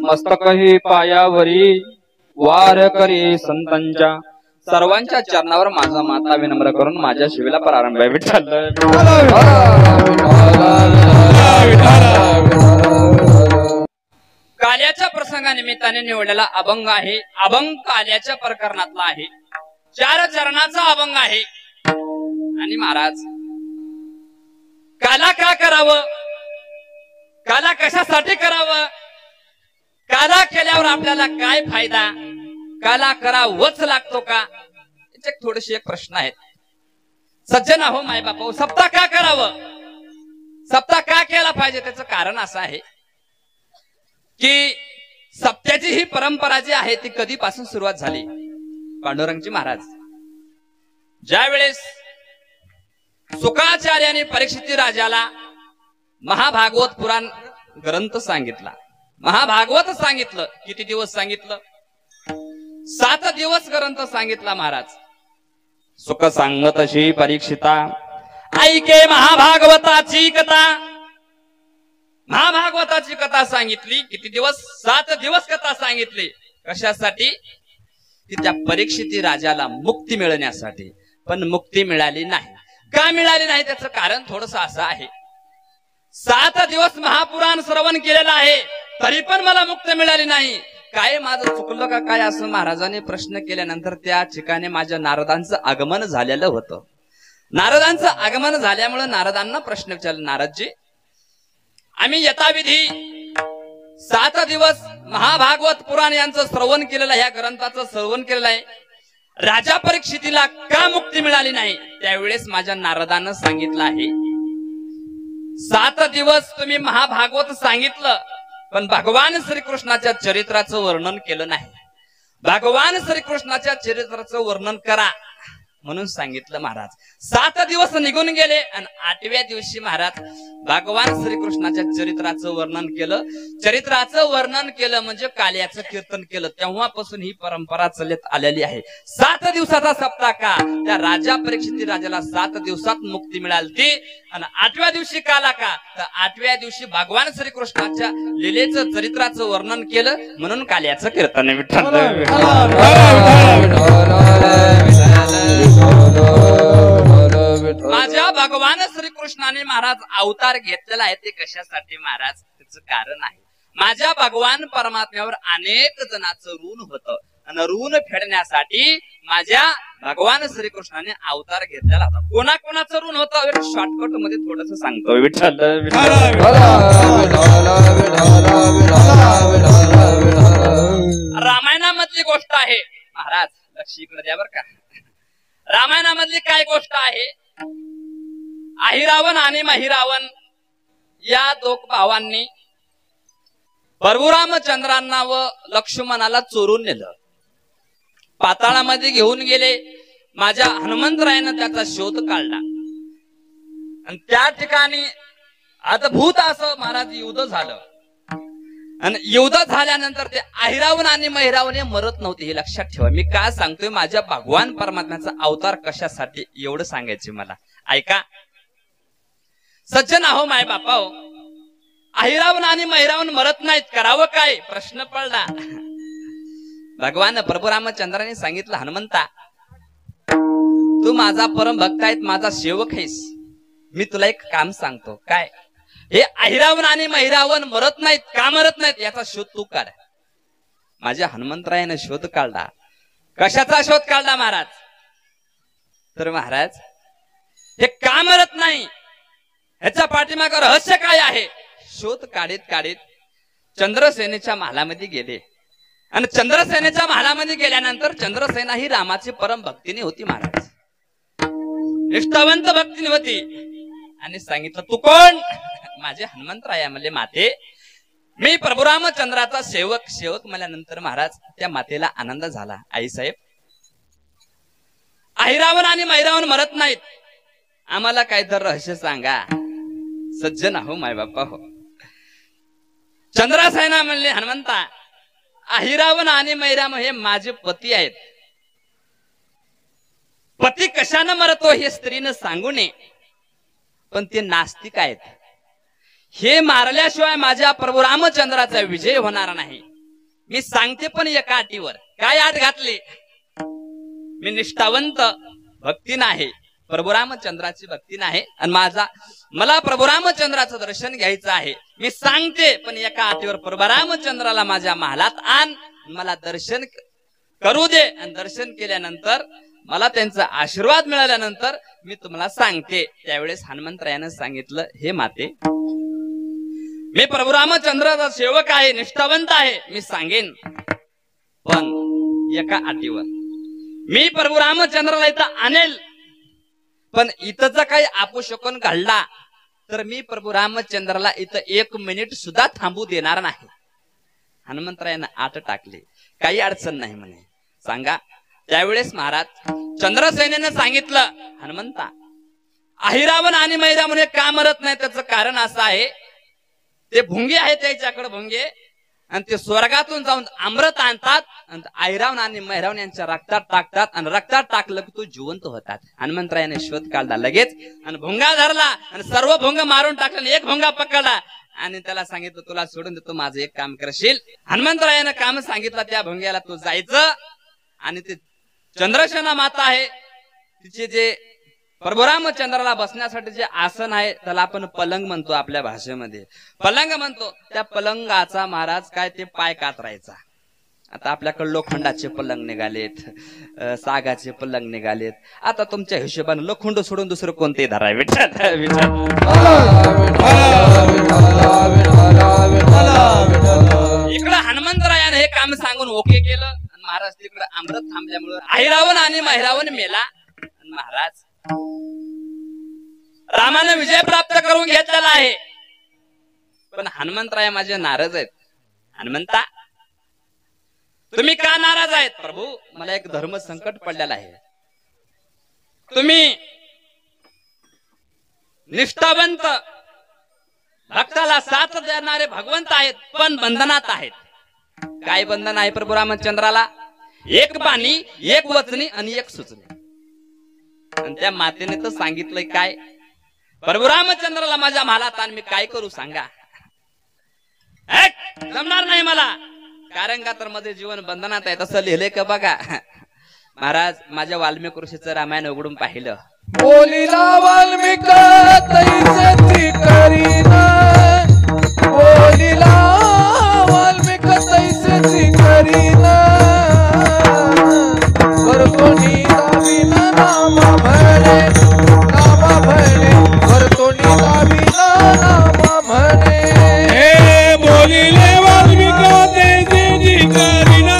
मस्तकही पायावरी वार करी संतांच्या सर्वांच्या चरणावर माझा माता विनम्र करून माझ्या शिवेला प्रारंभ आहे. विठ्ठल काल्याच्या प्रसंगानिमित्ताने निवडलेला अभंग आहे. अभंग काल्याच्या प्रकरणातला आहे. 4 चरणाचा अभंग आहे. आणि महाराज काला का करावं, काला कशासाठी करावं, काला केल्यावर आपल्याला काय फायदा, काला करावंच लागतो का, याचे थोडेसे एक प्रश्न आहेत. सज्जन हो माय बापा, सप्ताह का करावं, सप्ताह का केला पाहिजे, त्याचं कारण असं आहे की सप्त्याची ही परंपरा जी आहे ती कधीपासून सुरुवात झाली. पांडुरंगजी महाराज ज्या वेळेस शुक्राचार्याने परीक्षित राजाला महाभागवत पुराण ग्रंथ सांगितला, महाभागवत सांगितलं, किती दिवस सांगितलं, 7 दिवस ग्रंथ सांगितला. महाराज सुख सांगत अशी परीक्षिता ऐके महाभागवताची कथा, महाभागवताची कथा सांगितली. किती दिवस, 7 दिवस कथा सांगितली. कशासाठी, की त्या परीक्षित राजाला मुक्ती मिळण्यासाठी. पण मुक्ती मिळाली नाही. का मिळाली नाही त्याचं कारण थोडंसं असं आहे. 7 दिवस महापुराण श्रवण केलेलं आहे तरी पण मला मुक्ती मिळाली नाही. काय माझं चुकलं का काय, असं महाराजांनी प्रश्न केल्यानंतर त्या ठिकाणी माझ्या नारदांचं आगमन झालेलं होतं. नारदांचं आगमन झाल्यामुळे नारदांना प्रश्न विचारला, नारदजी आम्ही यथाविधी 7 दिवस महाभागवत पुराण यांचं श्रवण केलेलं आहे, या ग्रंथाचं श्रवण केलेलं आहे, राजा परीक्षितीला का मुक्ती मिळाली नाही. त्यावेळेस माझ्या नारदानं सांगितलं आहे 7 दिवस तुम्ही महाभागवत सांगितलं पण भगवान श्रीकृष्णाच्या चरित्राचं वर्णन केलं नाही. भगवान श्रीकृष्णाच्या चरित्राचं वर्णन करा म्हणून सांगितलं. महाराज 7 दिवस निघून गेले आणि 8व्या दिवशी महाराज भगवान श्रीकृष्णाच्या चरित्राचं वर्णन केलं. चरित्राचं वर्णन केलं म्हणजे काल्याचं कीर्तन केलं. तेव्हापासून ही परंपरा चालत आलेली आहे. 7 दिवसाचा सप्ताह का, त्या राजा परीक्षित राजाला 7 दिवसात मुक्ती मिळाली. आणि 8व्या दिवशी काला का, तर 8व्या दिवशी भगवान श्रीकृष्णाच्या लीलेचं चरित्राचं वर्णन केलं म्हणून काल्याचं कीर्तन. विठ्ठल माझ्या भगवान श्रीकृष्णाने महाराज अवतार घेतलेला आहे. ते कशासाठी महाराज, त्याचं कारण आहे. माझ्या भगवान परमात्म्यावर अनेक जणांचं ऋण होतं आणि ऋण फेडण्यासाठी माझ्या भगवान श्रीकृष्णाने अवतार घेतलेला होता. कोणाकोणाचं ऋण होतं शॉर्टकट मध्ये थोडस सांगतो. विठ्ठल रामायणामधली गोष्ट आहे महाराज, लक्ष इकडे द्या बर का. रामायणामधली काय गोष्ट आहे, अहिरावण आणि महिरावण या 2 भावांनी परशुरामचंद्रांना व लक्ष्मणाला चोरून नेलं, पाताळामध्ये घेऊन गेले. माझ्या हनुमंतरायानं त्याचा शोध काढला आणि त्या ठिकाणी अद्भुत असं महाराज युद्ध झालं. आणि युद्ध झाल्यानंतर ते अहिरावण आणि महिरावण हे मरत नव्हते. हे लक्षात ठेवा. मी काय सांगतोय, माझ्या भगवान परमात्म्याचा अवतार कशासाठी एवढं सांगायचे मला. ऐका सज्जन आहो माय बापा हो, अहिरावण आणि महिरावण मरत नाहीत, करावं काय, प्रश्न पडला. भगवान प्रभू रामचंद्राने सांगितलं, हनुमंता तू माझा परम भक्त आहेत, माझा सेवक आहेस, मी तुला एक काम सांगतो. काय, हे अहिरावण आणि महिरावण मरत नाहीत, का मरत नाहीत याचा शोध तू काढ. माझ्या हनुमंतरायाने शोध काढला. कशाचा शोध काढला महाराज, तर महाराज हे का मरत नाही, ह्याच्या पाठीमागे रहस्य काय आहे, शोध काढीत काढीत चंद्रसेनेच्या महालामध्ये गेले. आणि चंद्रसेनेच्या महालामध्ये गेल्यानंतर चंद्रसेना ही रामाची परम भक्तीने होती महाराज, निष्ठावंत भक्तीने होती. आणि सांगितलं, तू कोण, माझे हनुमंतराया म्हणले, माते मी प्रभू रामचंद्राचा सेवक. सेवक म्हणल्यानंतर महाराज त्या मातेला आनंद झाला. आई साहेब अहिरावण आणि महिरावण मरत नाहीत, आम्हाला काय तर रहस्य सांगा. सज्जन हो माय बापा हो. चंद्रसेना म्हणले, हनुमंता अहिरावण आणि महिरावण हे माझे पती आहेत. पती कशानं मरतो हे स्त्रीनं सांगू नये, पण ते नास्तिक आहेत. हे मारल्याशिवाय माझ्या प्रभू रामचंद्राचा विजय होणार नाही. मी सांगते पण एका अटीवर. काय आट घातली? मी निष्ठावंत भक्ती नाही, प्रभू रामचंद्राची भक्ती नाही, आणि मला प्रभू रामचंद्राचं दर्शन घ्यायचं आहे. मी सांगते पण एका अटीवर, प्रभू रामचंद्राला माझ्या महालात आण, मला दर्शन करू दे, आणि दर्शन केल्यानंतर मला त्यांचा आशीर्वाद मिळाल्यानंतर मी तुम्हाला सांगते. त्यावेळेस हनुमंतरायानं सांगितलं, हे माते, मी प्रभू रामचंद्राचा सेवक आहे, निष्ठावंत आहे, मी सांगेन, पण एका अटीवर. मी प्रभू रामचंद्राला इथं आणेल, पण इथं जर काही अपशकुन घडला तर मी प्रभू रामचंद्राला इथं 1 मिनिट सुद्धा थांबू देणार नाही. हनुमंतरायानं आट टाकली, काही अडचण नाही म्हणे, सांगा. त्यावेळेस महाराज चंद्रसेनेनं सांगितलं, हनुमंता, अहिरावण आणि मैरावण हे का मरत नाही? त्याचं कारण असं आहे, ते भुंगे आहेत त्याच्याकडे भुंगे, आणि ते स्वर्गातून जाऊन अमृत आणतात आणि ऐरावण आणि मैरावण यांच्या रक्तात टाकतात, आणि रक्तात टाकलं की तो जिवंत होतात. हनुमंतरायाने शोध काढला लगेच, आणि भुंगा धरला आणि सर्व भुंग मारून टाकलं, एक भुंगा पकडला आणि त्याला सांगितलं, तुला सोडून देतो, माझं एक काम करशील? हनुमंतरायानं काम सांगितलं त्या भुंग्याला, तू जायचं आणि ते चंद्रसेना माता आहे तिचे जे प्रभू रामचंद्राला बसण्यासाठी जे आसन आहे त्याला आपण पलंग म्हणतो, आपल्या भाषेमध्ये पलंग म्हणतो. त्या पलंगाचा महाराज काय ते पाय कातरायचा. आता आपल्याकडे लोखंडाचे पलंग निघालेत, सागाचे पलंग निघालेत. आता तुमच्या हिशोबाने लोखंड सोडून दुसरं कोणते धराय? विठ्ठल विठ्ठल. इकडं हनुमंतरायाने हे काम सांगून ओके केलं, आणि महाराज तिकडे अमृत थांबल्यामुळे अहिरावण आणि महिरावण मेला, आणि महाराज रामाने विजय प्राप्त करून घेतलेला आहे. पण हनुमंतराय माझे नाराज आहेत. हनुमंता, तुम्ही का नाराज आहेत? प्रभू, मला एक धर्म संकट पडलेला आहे. तुम्ही निष्ठावंत भक्ताला साथ देणारे भगवंत आहेत, पण बंधनात आहेत. काय बंधन आहे प्रभू रामचंद्राला? एक बाणी, एक वचनी आणि एक सुचनी. आणि त्या मातेने तर सांगितलंय काय? प्रभू रामचंद्राला माझ्या महालात आण, मी काय करू सांगा? जमणार नाही मला, कारण का तर मध्ये जीवन बंधनात आहे. तसं लिहिलंय का बघा महाराज. माझ्या वाल्मिक ऋषीचं रामायण उघडून पाहिलं. बोलिला वाल्मिक तैसे करीना, बोलिला वाल्मिक तैसे करीना, वरतोनी दाविना नाम म्हणे, नाम म्हणे, वरतोनी दाविना नाम म्हणे. हे बोलिले वाल्मिक तैसे करीना,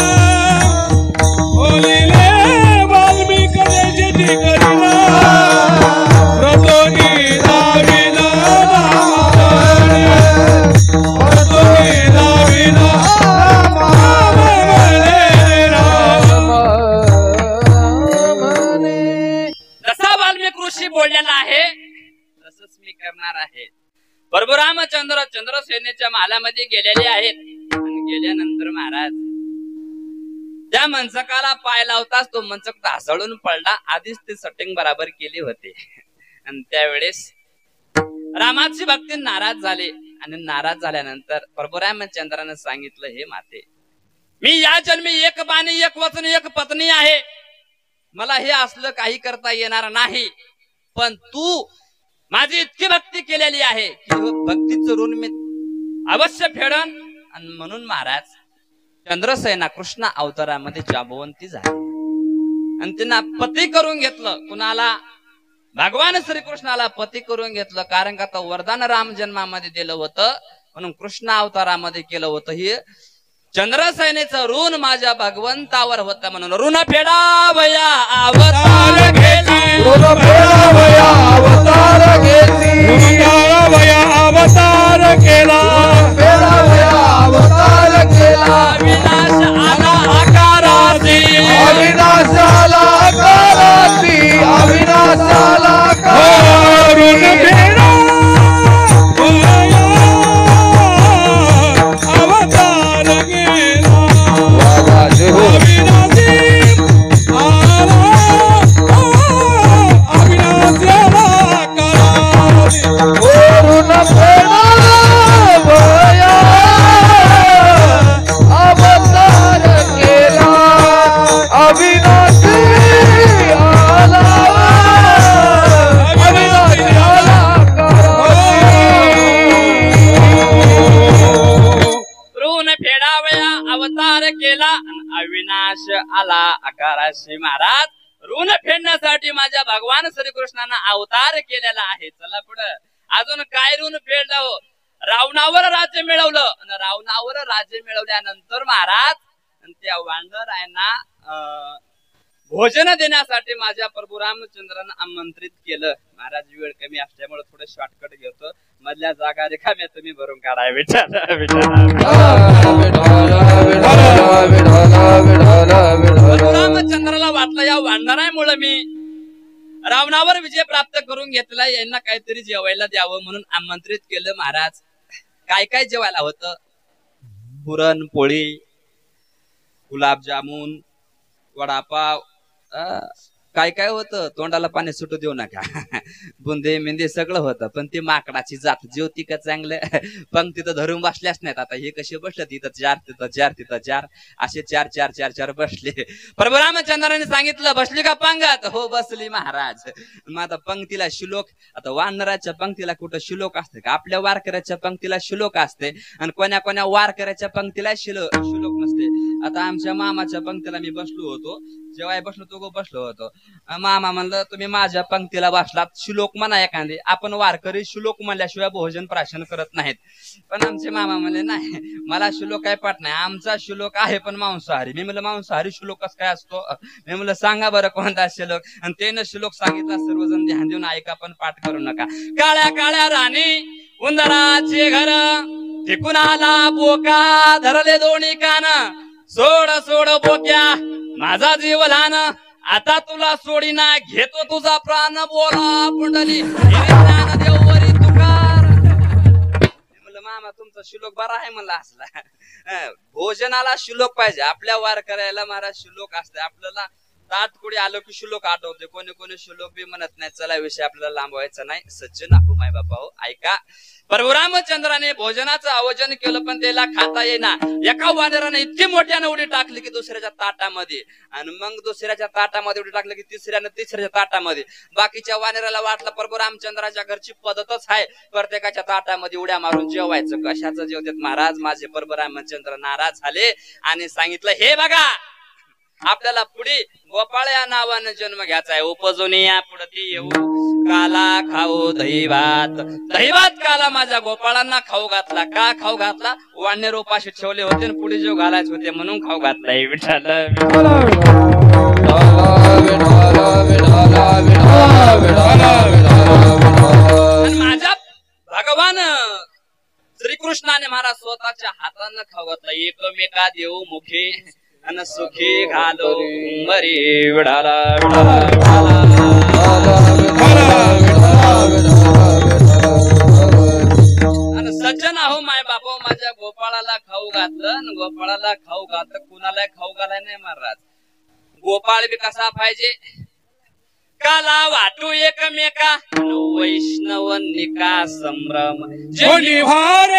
बोलिले वाल्मिक तैसे करीना, वरतोनी दाविना नाम म्हणे, वरतोनी दाविना नाम म्हणे. जसा वाल्मिक ऋषी बोललेला आहे तसंच मी करणार आहे. प्रभू रामचंद्र चंद्रसेनेच्या महालामध्ये गेलेले आहेत, आणि गेल्यानंतर महाराज त्या मंचकाला पाय लावताच तो मंचक ढासळून पडला. आधीच ते सेटिंग बराबर केली होते, आणि त्यावेळेस रामाची भक्ती नाराज झाले, आणि नाराज झाल्यानंतर प्रभू रामचंद्राने सांगितलं, हे माते, मी या जन्मी एक बाणी, एक वचन, एक पत्नी आहे. मला हे असलं काही करता येणार नाही, पण तू माझी इतकी भक्ती केलेली आहे की भक्तीचं ऋण मी अवश्य फेडन. आणि म्हणून महाराज चंद्रसेना कृष्ण अवतारामध्ये जांबवंती झाली, आणि त्यांना पती करून घेतलं. कुणाला? भगवान श्रीकृष्णाला पती करून घेतलं, कारण का वरदान राम जन्मामध्ये दिलं होतं, म्हणून कृष्ण अवतारामध्ये केलं होतं. हे चंद्रसेनेचं ऋण माझ्या भगवंतावर होतं, म्हणून ऋण फेडावया अवतार घेतला, ऋण फेडावया अवतार घेतली, ऋण फेडावया अवतार केला, फेडावया अवतार केला. अविनाश आला आकाराची, अविनाश आला आकाराची, अविनाश आला आकाराची. ऋण फेडा अवतार केला, ऋण फेडावया भेडावया अवतार केला अविनाश आला आकाराशी महाराज ऋण फेडण्यासाठी माझ्या भगवान श्रीकृष्णानं अवतार केलेला आहे. चला पुढं अजून काय ऋण फेडलं हो. रावणावर राज्य मिळवलं आणि रावणावर राज्य मिळवल्यानंतर महाराज त्या वानरायांना भोजन देण्यासाठी माझ्या प्रभू रामचंद्रांना आमंत्रित केलं. महाराज वेळ कमी असल्यामुळे थोडं शॉर्टकट घेतो. मधल्या जागा रिकाम्या तुम्ही भरून काढाय. रामचंद्राला वाटलं या वानरामुळे मी रावणावर विजय प्राप्त करून घेतला. यांना काहीतरी जेवायला द्यावं म्हणून आमंत्रित केलं. महाराज काय काय जेवायला होतं. पुरणपोळी, गुलाबजामुन, वडापाव, काय काय होतं. तोंडाला पाणी सुटू देऊ नका. बुंदे मेंदे सगळं होतं. पण ती माकडाची जात जेवती का चांगलं. पंक्तीत धरून बसल्याच नाहीत. आता हे कसे बसले तिथं चार तिथं चार तिथं चार असे चार चार चार चार बसले. प्रभू रामचंद्राने सांगितलं बसली का पंगत. हो बसली महाराज. मग आता पंक्तीला श्लोक. आता वानराच्या पंक्तीला कुठं श्लोक असते का. आपल्या वारकऱ्याच्या पंक्तीला श्लोक असते आणि कोण्या कोण्या वारकऱ्याच्या पंक्तीला श्लोक नसते. आता आमच्या मामाच्या पंक्तीला मी बसलो होतो. जेव्हा बसलो तो बसलो होतो. मामा म्हणलं तुम्ही माझ्या पंक्तीला बसलात श्लोक म्हणा एखादी. आपण वारकरी श्लोक म्हणल्याशिवाय भोजन प्राशन करत नाहीत. पण आमचे मामा म्हणले नाही मला श्लोक काय पाठ नाही. आमचा श्लोक आहे पण मांसाहारी. मी म्हणलं मांसाहारी श्लोक कसं काय असतो. मी म्हणलं सांगा बरं कोणता श्लोक. आणि त्यानं श्लोक सांगितला. सर्वजण ध्यान देऊन ऐका पण पाठ करू नका. काळ्या काळ्या राणी उंदराचे घर टिकून आला बोका धरले दोन्ही कान सोड सोड बोक्या माझा जीव लहान आता तुला सोडीना घेतो तुझा प्राण बोला पुंडली देववरी तुकार. म्हणलं मामा तुमचा श्लोक बरा आहे म्हणला असला. भोजनाला श्लोक पाहिजे. आपल्या वारकऱ्याला महाराज श्लोक असते. आपल्याला ताटकुडी आलो की श्लोक आठवते. कोणी कोणी श्लोक बी म्हणत नाही. चला विषय आपल्याला लांबवायचा नाही. सज्जन आहो माय बापा हो ऐका. प्रभू रामचंद्राने भोजनाचं आयोजन केलं पण त्याला खाता येईना. एका वानराने इतकी मोठ्याने उडी टाकली की दुसऱ्याच्या ताटामध्ये आणि मग दुसऱ्याच्या ताटामध्ये उडी टाकली की तिसऱ्याच्या ताटामध्ये. बाकीच्या वानराला वाटलं प्रभू रामचंद्राच्या घरची पद्धतच आहे प्रत्येकाच्या ताटामध्ये उड्या मारून जेवायचं. कशाचं जेवतात महाराज. माझे प्रभू रामचंद्र नाराज झाले आणि सांगितलं हे बघा आपल्याला पुढे गोपाळ या नावानं जन्म घ्यायचा आहे. उपजून या पुढे येऊ काला खाऊ दही भात काला माझ्या गोपाळांना खाऊ घातला. का खाऊ घातला. वाढणे रोपाशी ठेवले होते पुढे जेव घालायचे होते म्हणून खाऊ घातलाय. विठ्ठल माझ्या भगवान श्रीकृष्णाने महाराज स्वतःच्या हातानं खाऊ घातला. एकमेका देऊ मुखे अन सुखी घालो मरी विडाला आणि सज्जन आहो माय बापा माझ्या गोपाळाला खाऊ घातलं आणि गोपाळाला खाऊ घातलं. कुणाला खाऊ घालाय नाही महाराज. गोपाळ बी कसा पाहिजे. काला वाटू एकमेका वैष्णव निका संभ्रम जोनी भार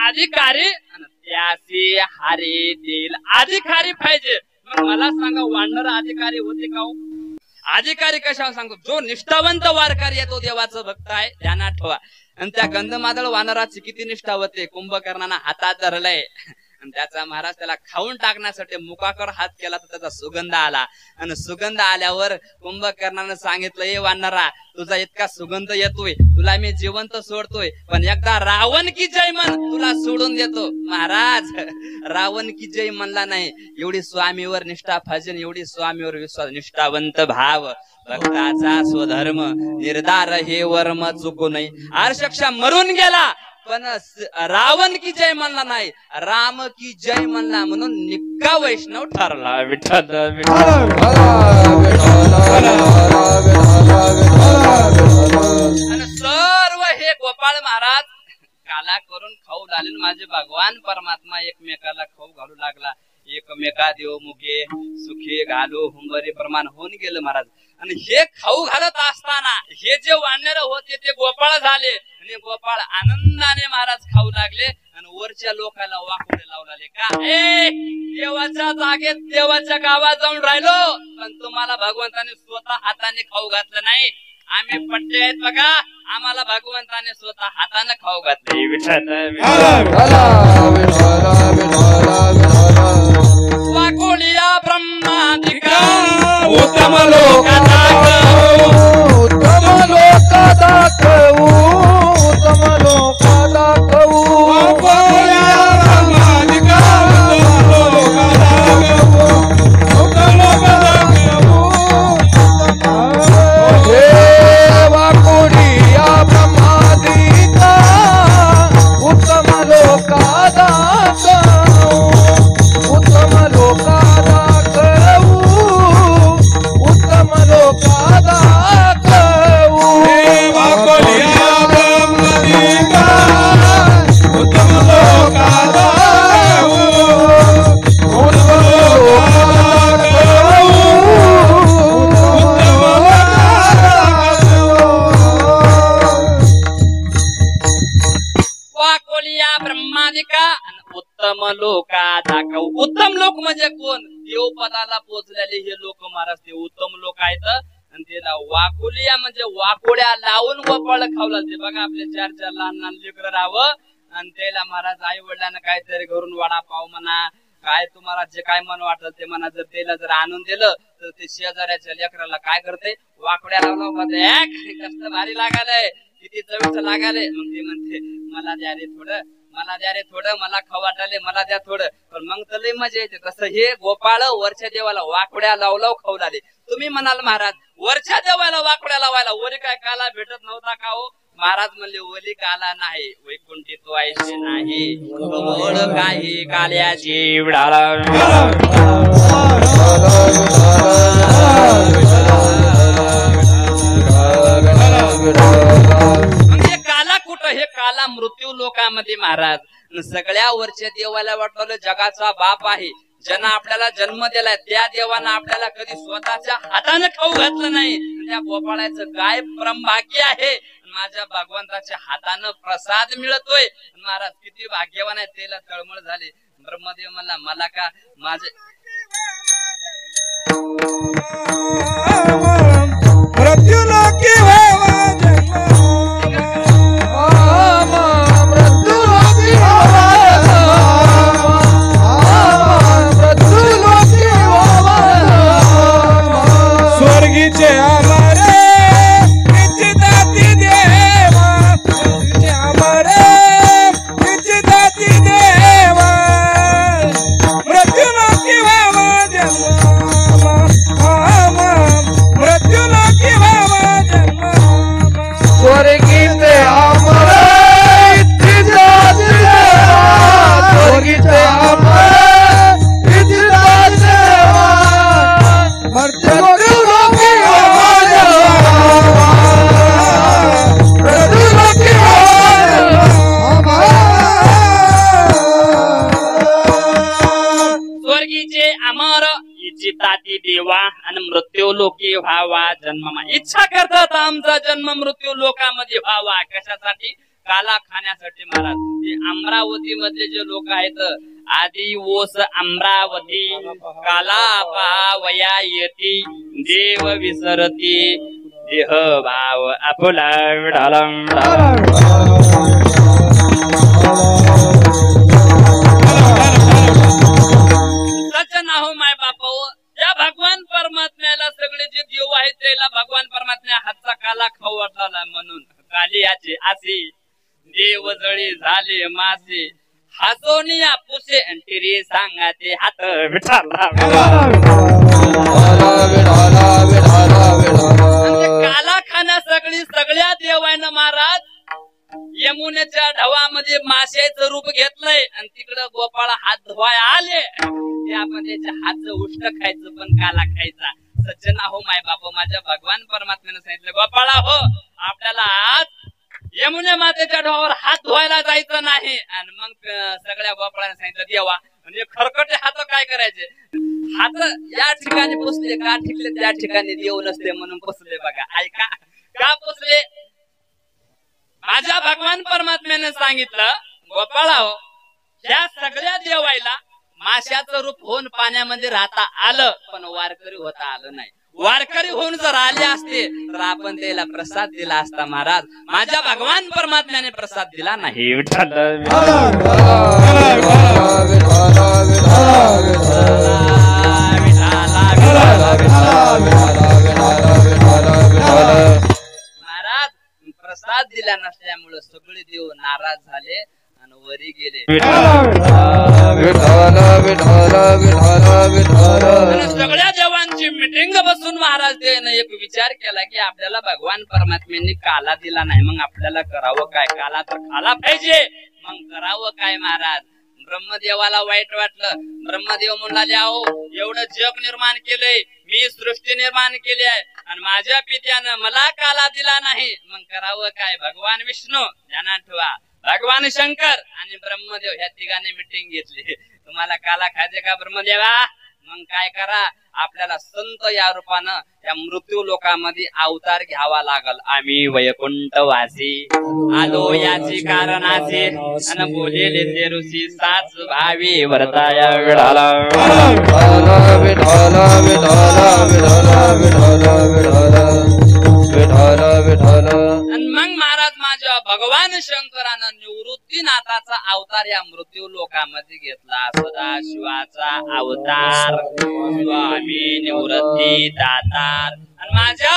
अधिकारी त्यासी हारी देईल. अधिकारी पाहिजे. मग मला सांगा वानर अधिकारी होते का. अधिकारी कशावर सांगतो. जो निष्ठावंत वारकरी आहे तो देवाचं भक्त आहे. ध्यानात ठेवा. आणि त्या गंधमादळ वानराची किती निष्ठा होते. कुंभकर्णाने हातात धरलंय आणि त्याचा महाराज त्याला खाऊन टाकण्यासाठी मुखाकर हात केला तर त्याचा सुगंध आला. आणि सुगंध आल्यावर कुंभकर्णाने सांगितलं हे वानरा तुझा इतका सुगंध येतोय तुला मी जिवंत सोडतोय पण एकदा रावण की जय म्हण तुला सोडून देतो. महाराज रावण की जय म्हणला नाही. एवढी स्वामीवर निष्ठा भजन एवढी स्वामीवर विश्वास निष्ठावंत भाव भक्ताचा स्वधर्म निर्धार हे वर्म चुकू नये. आरक्षक्षा मरून गेला पण रावण की जय म्हणला नाही. राम की जय म्हणला म्हणून निक्का वैष्णव ठरला. विठ्ठल आणि सर्व हे गोपाळ महाराज काला करून खाऊ लागले. माझे भगवान परमात्मा एकमेकाला खाऊ घालू लागला. एकमेका देव मुखे सुखे घालो हुंबरे प्रमाण होऊन गेलं महाराज. आणि हे खाऊ घालत असताना हे जे वानर होते ते गोपाळ झाले आणि गोपाळ आनंदाने महाराज खाऊ लागले आणि वरच्या लोकांना वाकुडे लावू लागले. का देवाच्या जागेत देवाच्या गावात जाऊन राहिलो पण तुम्हाला भगवंताने स्वतः हाताने खाऊ घातलं नाही. आम्ही पट्टे आहेत बघा, आम्हाला भगवंताने स्वतः हाताने खाऊ घातले. वाकोलिया ब्रह्मादिका उत्तम लोक दाखवू, उत्तम लोक दाखवू, उत्तम लोक दाखवू. वाकोलिया ब्रह्मादिका उत्तम लोक दाखवू, उत्तम लोक दाखवू. वाकोलिया ब्रह्मादिका उत्तम लोक दाखवू, उत्तम लोक दाखवू, उत्तम लोक दाखवू. वाकोलिया ब्रह्मादिका उत्तम लोक दाखवू, उत्तम लोक वाकोलिया ब्रह्मादिका उत्तम लोका दाखव. उत्तम लोक म्हणजे कोण? देव पदाला पोचलेले हे लोक महाराज ते उत्तम लोक आहेत. आणि त्याला वाकुलिया म्हणजे वाकोड्या लावून गोपाळ खावला. ते बघा आपले 4 लहान लहान लेकरं राहावं आणि त्याला महाराज आई वडिलांना काहीतरी घरून वडापाव म्हणा काय तुम्हाला जे काय मन वाटल ते म्हणा. जर त्याला जर आणून दिलं तर ते शेजाऱ्याच्या लेकराला काय करते वाकोड्या लावला. कसं भारी लागालय किती चवीचं लागालय. मग ते म्हणते मला द्या रे थोडं, मला द्या रे थोडं, मला खाऊ वाटाले मला द्या थोडं. पण मग तर लय मजा येते. तसं हे गोपाळ वरच्या देवाला वाकड्या लावलाव खाऊ लागले. तुम्ही म्हणाल महाराज वरच्या देवाला वाकड्या लावायला वरी काय काला भेटत नव्हता का हो? महाराज म्हणले ओली काला नाही वैकुंठी तो आयचे नाही गोड काही काल्याची विडाला. म्हणजे काला कुठं? हे काला मृत्यू लोकांमध्ये महाराज. सगळ्या वरच्या देवाला वाटलं जगाचा बाप आहे, ज्यानं आपल्याला जन्म दिलाय त्या देवानं आपल्याला कधी स्वतःच्या हाताने खाऊ घातलं नाही. त्या गोपाळाचं काय परमभाग्य आहे. माझ्या भगवंताच्या हातानं प्रसाद मिळतोय. महाराज किती भाग्यवान आहे. त्याला तळमळ झाली. ब्रह्मदेव म्हणला मला का माझे मृत्युलोकी व्हावा जन्म, मृत्युलोकी व्हावा मृत्युलोकी व्हावा. स्वर्गीचे आमारे इच्छिताती देवा, स्वर्गीचे आमारे इच्छिताती देवा. मृत्युलोकी व्हावा जन्म, मृत्युलोकी व्हावा जन्म. स्वर्गीचे आमारे इच्छिताती देवा, स्वर्गीचे आमारे इच्छिताती देवा. मृत्युलोकी व्हावा जन्म, मृत्युलोकी व्हावा जन्म. स्वर्गीचे अमर इच्छिताती देवा आणि मृत्यू लोकी व्हावा जन्म. इच्छा करतात आमचा जन्म मृत्यू लोकांमध्ये व्हावा. कशासाठी? काला खाण्यासाठी महाराज. ते अमरावती मधले जे लोक आहेत आदि ओस अमरावती काला पावया येती देव विसरती देह भाव आपुला विडालम. सच ना हो माय बाप. या भगवान परमात्म्याला सगळे जे देव आहेत त्याला भगवान परमात्म्या हातचा काला खाऊ वाटला म्हणून कालियाचे आसे देव जळी झाले मासे हसोनिया पुसे अंटिरी सांगाते हात विठाला. काला खाण्या सगळ्या देवानं महाराज यमुनेच्या ढवामध्ये माशाचं रूप घेतलंय आणि तिकडं गोपाळ हात धुवाय आले. ते आपण त्याच्या हातचं उष्ट खायचं पण काला खायचा. सज्जन हो माय बाप. माझ्या भगवान परमात्म्याने सांगितलं गोपाळा हो आपल्याला आज यमुने मातेच्या ढोवर हात धुवायला जायचं नाही. आणि मग सगळ्या गोपाळांना सांगितलं देवा म्हणजे खरकटे हात काय करायचे, हात या ठिकाणी पुसले का ठिकले त्या ठिकाणी देव नसते म्हणून पुसले. बघा ऐका का पुसले. माझ्या भगवान परमात्म्याने सांगितलं गोपाळाओ त्या सगळ्या देवायला माशाचं रूप होऊन पाण्यामध्ये राहता आलं पण वारकरी होता आलं नाही. वारकरी होऊन जर आले असते तर आपण त्याला प्रसाद दिला असता. महाराज माझ्या भगवान परमात्म्याने प्रसाद दिला नाही. महाराज प्रसाद दिला नसल्यामुळे सगळे देव नाराज झाले आणि वरी गेले. सगळ्या देवांची मिटिंग बसून महाराज त्याने एक विचार केला की आपल्याला भगवान परमात्म्यांनी काला दिला नाही, मग आपल्याला करावं काय. काला तर खाला पाहिजे, मग करावं काय. महाराज ब्रह्मदेवाला वाईट वाटलं. ब्रह्मदेव म्हणाले अहो एवढं जग निर्माण केलंय, मी सृष्टी निर्माण केली आहे आणि माझ्या पित्यानं मला काला दिला नाही, मग करावं काय. भगवान विष्णू ध्यानात ठेवा, भगवान शंकर आणि ब्रह्मदेव ह्या तिघांनी मिटिंग घेतली. तुम्हाला काला खायचे का ब्रह्मदेवा, मग काय करा आपल्याला संत या रूपानं या मृत्यू लोकांमध्ये अवतार घ्यावा लागल. आम्ही वैकुंठवासी आलो याची कारणाचे आणि बोलेले ते ऋषी साच भावी व्रताया विडाला. मग महाराज माझ्या भगवान शंकरानं निवृत्तीनाथाचा अवतार या मृत्यू लोकांमध्ये घेतला. सदाशिवाचा अवतार स्वामी निवृत्ती दातार. आणि माझ्या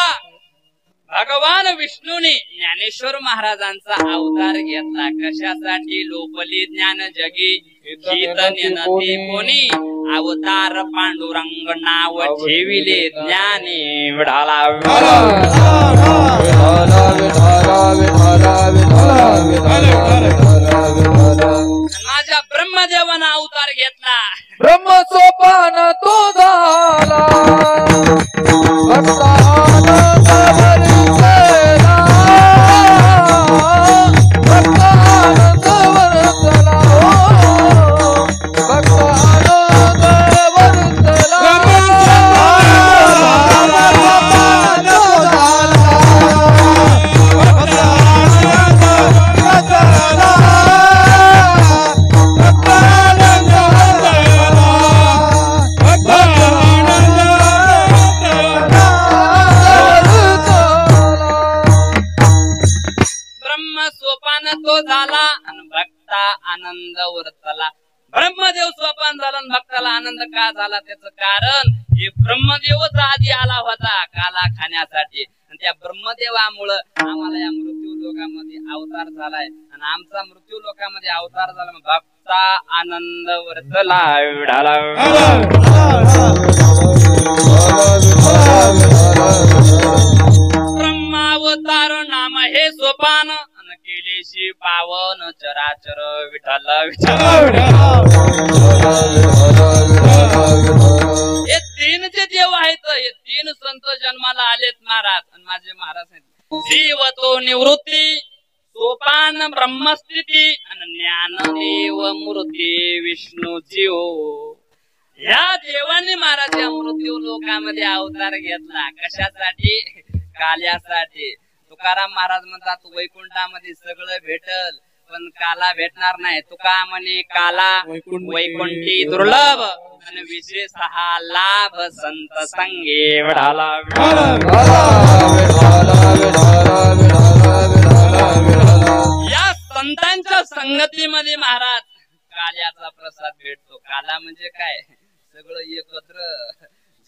भगवान विष्णूने ज्ञानेश्वर महाराजांचा अवतार घेतला. कशासाठी लोपली ज्ञान जगी शीत नेनते कोणी अवतार पांडुरंग नाव ठेविले ज्ञानी विडाला. माझ्या ब्रह्मदेवानं अवतार घेतला. ब्रह्म सोपान तो झाला तो झाला आणि भक्ता आनंद वर्तला. ब्रह्मदेव सोपान झाला आणि भक्ताला आनंद का झाला त्याचं कारण हे ब्रह्मदेवच आधी आला होता काला खाण्यासाठी आणि त्या ब्रह्मदेवामुळं आम्हाला या मृत्यू लोकांमध्ये अवतार झालाय आणि आमचा मृत्यू लोकांमध्ये अवतार झाला. भक्ता आनंद वर्तला विडाला. ब्रह्मावतार नाम हे सोपान केलेशी पावन चराचर विठ्ठल विठ्ठल. हे तीन जे देव आहेत हे तीन संत जन्माला आलेत महाराज आणि माझे महाराज जीव तो निवृत्ती सोपान ब्रह्मस्थिती आणि ज्ञानदेव मूर्ती विष्णू जीव. या देवांनी महाराज या मृत्यू लोकांमध्ये अवतार घेतला. कशासाठी, काल्यासाठी. तुकाराम महाराज म्हणतात वैकुंठामध्ये सगळं भेटल पण काला भेटणार नाही. तुका म्हणे काला वैकुंठी दुर्लभ आणि विशेष हा लाभ संत संगे विडाला. या संतांच्या संगतीमध्ये महाराज काल्याचा प्रसाद भेटतो. काला म्हणजे काय, सगळं एकत्र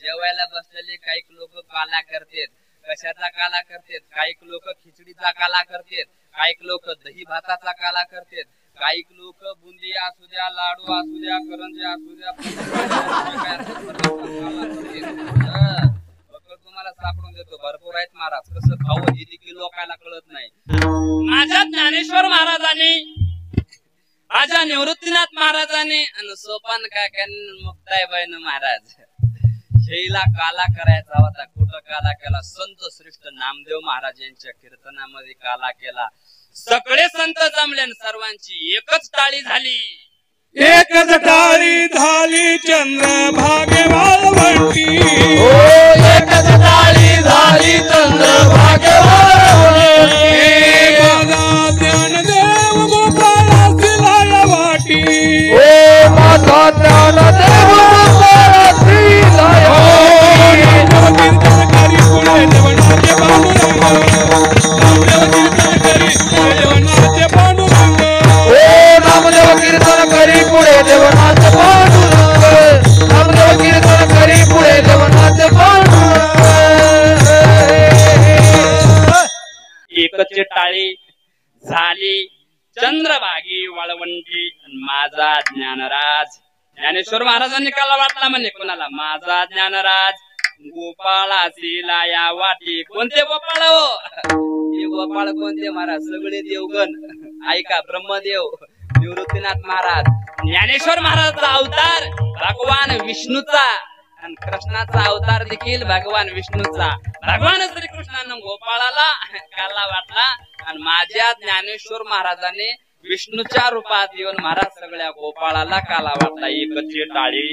जेवायला बसलेले काही लोक काला करतात. कशाचा काला करतात, काही लोक खिचडीचा काला करतात, काही लोक दही भाताचा काला करतात, काही लोक बुंदी असू द्या, लाडू असू द्या, करंजी असू द्या, तुम्हाला सापडून देतो. भरपूर आहेत महाराज, कसं खाऊ हे देखील लोकांना कळत नाही. माझ्या ज्ञानेश्वर महाराजांनी, माझ्या निवृत्तीनाथ महाराजांनी आणि सोपान काकांनी मुक्ताईबाईनं महाराज झेला काला करायचा होता, कुठं काला केला? संत श्रेष्ठ नामदेव महाराज यांच्या कीर्तनामध्ये काला केला. सगळे संत जमले, सर्वांची एकच टाळी झाली. एकच टाळी झाली चंद्रभागे वाळवंटी. हो एकच टाळी झाली चंद्रभागे वाळवंटी. माझा ज्ञानदेव गोपाळासी लाया वाटी. हो माझा ज्ञानदेव गोपाळासी लाया वाटी. कीर्तन करी पुढे देवनाचे पांडुरंग. कीर्तन करी पुढे देवनाचे पांडुरंग. नामदेव कीर्तन करी पुढे देवनाथ पांडुरंग. नामदेव कीर्तन करी पुढे देवनाथ पांडुरंग. एकच टाळी झाली चंद्रभागी वाळवंटी. माझा ज्ञानराज ज्ञानेश्वर महाराजांनी काला वाटला म्हणे कोणाला? माझा ज्ञानराज गोपाळासी लाया वाटी. कोणते गोपाळ हो? हे गोपाळ कोणते महाराज? सगळे देवगण. ऐका, ब्रह्मदेव, निवृत्तीनाथ महाराज, ज्ञानेश्वर महाराजांचा अवतार भगवान विष्णूचा आणि कृष्णाचा अवतार देखील भगवान विष्णूचा. भगवान श्रीकृष्णानं गोपाळाला काला वाटला आणि माझ्या ज्ञानेश्वर महाराजांनी विष्णूच्या रूपात येऊन महाराज सगळ्या गोपाळाला काला वाटला. एकची टाळी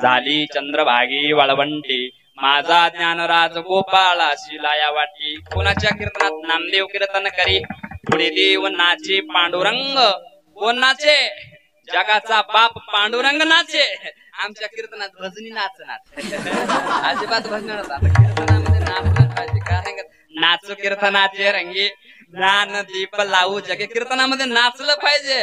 झाली चंद्रभागी वाळवंटी. माझा ज्ञानराज गोपाळासी लाया वाटी. कोणाच्या कीर्तनात? नामदेव कीर्तन करी पुढे देव नाचे पांडुरंग. कोण नाचे? जगाचा बाप पांडुरंग नाचे. आमच्या कीर्तनात भजनी नाचणार अजिबात भजन कीर्तनामध्ये नाचलं पाहिजे. कारण नाच कीर्तनाचे रंगी ज्ञान दीप लावू जगे. कीर्तनामध्ये नाचलं पाहिजे.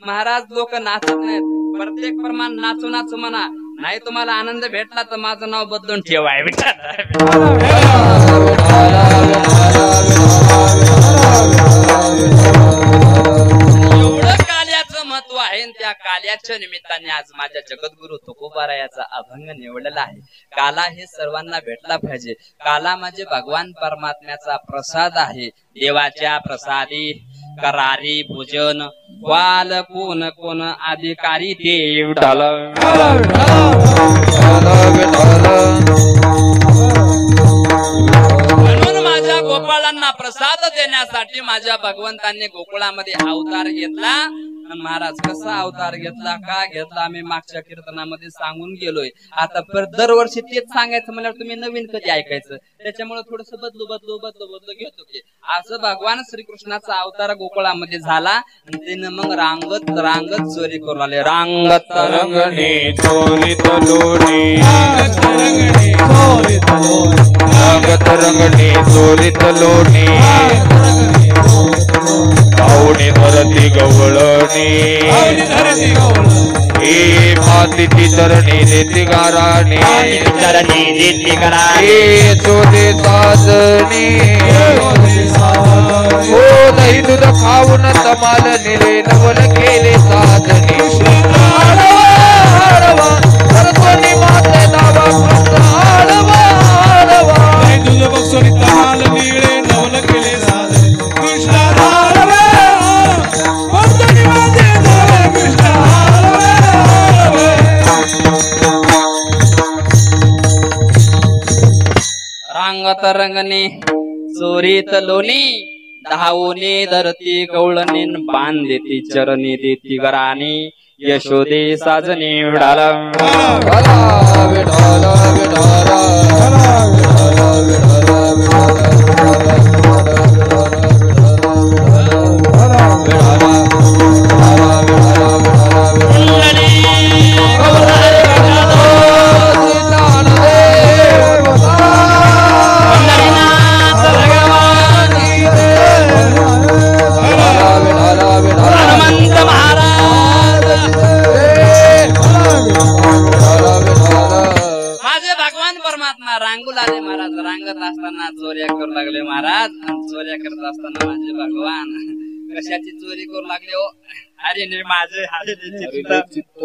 महाराज लोक नाचत नाहीत. प्रत्येक प्रमाण नाचू नाचू म्हणा, नाही तुम्हाला आनंद भेटला तर माझं नाव बदलून ठेवाय. एवढं काल्याचं महत्व आहे. त्या काल्याच्या निमित्ताने आज माझ्या जगद्गुरु तुकोबारायाचा अभंग निवडलेला आहे. काला हे सर्वांना भेटला पाहिजे. काला म्हणजे भगवान परमात्म्याचा प्रसाद आहे. देवाच्या प्रसादी करारी भोजन वाल कोण कोण अधिकारी ते विठ्ठल. म्हणून माझ्या गोपाळांना प्रसाद देण्यासाठी माझ्या भगवंतांनी गोकुळामध्ये अवतार घेतला. महाराज कसा अवतार घेतला, का घेतला, आम्ही मागच्या कीर्तनामध्ये सांगून गेलोय. आता दरवर्षी तेच सांगायचं म्हणल्यावर तुम्ही नवीन कधी ऐकायचं? त्याच्यामुळे थोडस बदलू घेतो की असं भगवान श्रीकृष्णाचा अवतार गोकुळामध्ये झाला आणि त्यानं मग रांगत रांगत चोरी करून आले. रांगत रंगणे चोरीत लोणी. रांगत रंगणे चोरीत लोणी. पाहुणे धरती गवळणी. हे मातीची चरणी देती गाराणी. हे चोरे साजणी. हो दही दूध खाऊन तमाल निरे नवल केले साजणी. माते दावा तुझ बक्षोरी तमाल निळे नवल केले साजणी. कृष्ण रांगत रंगणे चोरीत लोणी. धावणे धरती गवळणी बांधेती चरणी देती गराणी. यशोदे साजनी विडाला. महाराज रांगत असताना चोऱ्या करू लागले. महाराज चोऱ्या करत असताना माझे भगवान कशाची चोरी करू लागले हो? अरे नाही माझे चित्त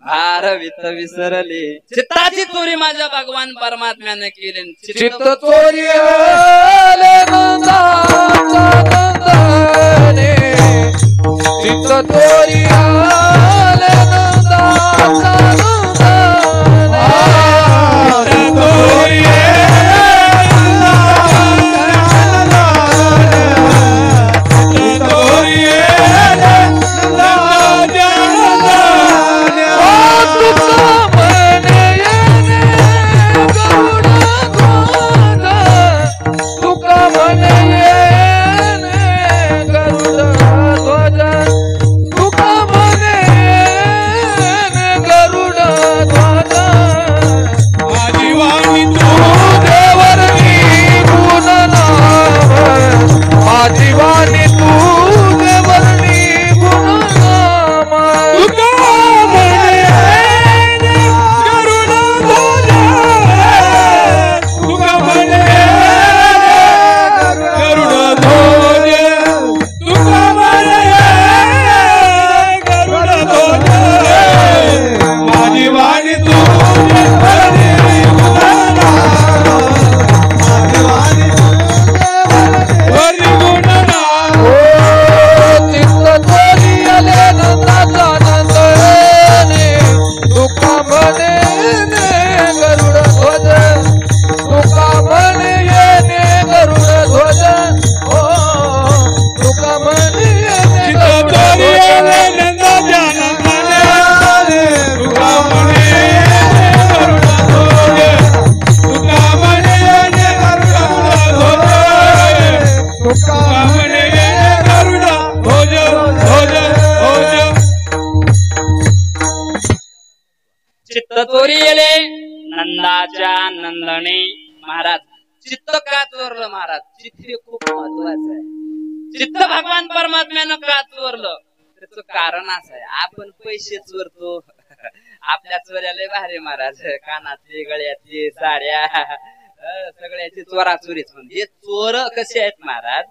भारवित विसरले. चित्ताची चोरी माझ्या भगवान परमात्म्याने केली. चित्त चोरी चित्त चोरी चित्त चोरी गेले नंदाच्या नंदने. महाराज चित्त का चोरलं महाराज? चित्त हे खूप महत्वाचं आहे. चित्त भगवान परमात्म्यानं का चोरलं? त्याचं कारण असं आहे, आपण पैसे चोरतो. आपल्या चोऱ्याला भारी महाराज, कानातले गळ्यातले साड्या सगळ्याची चोराचोरीच. म्हणजे चोर कसे आहेत महाराज?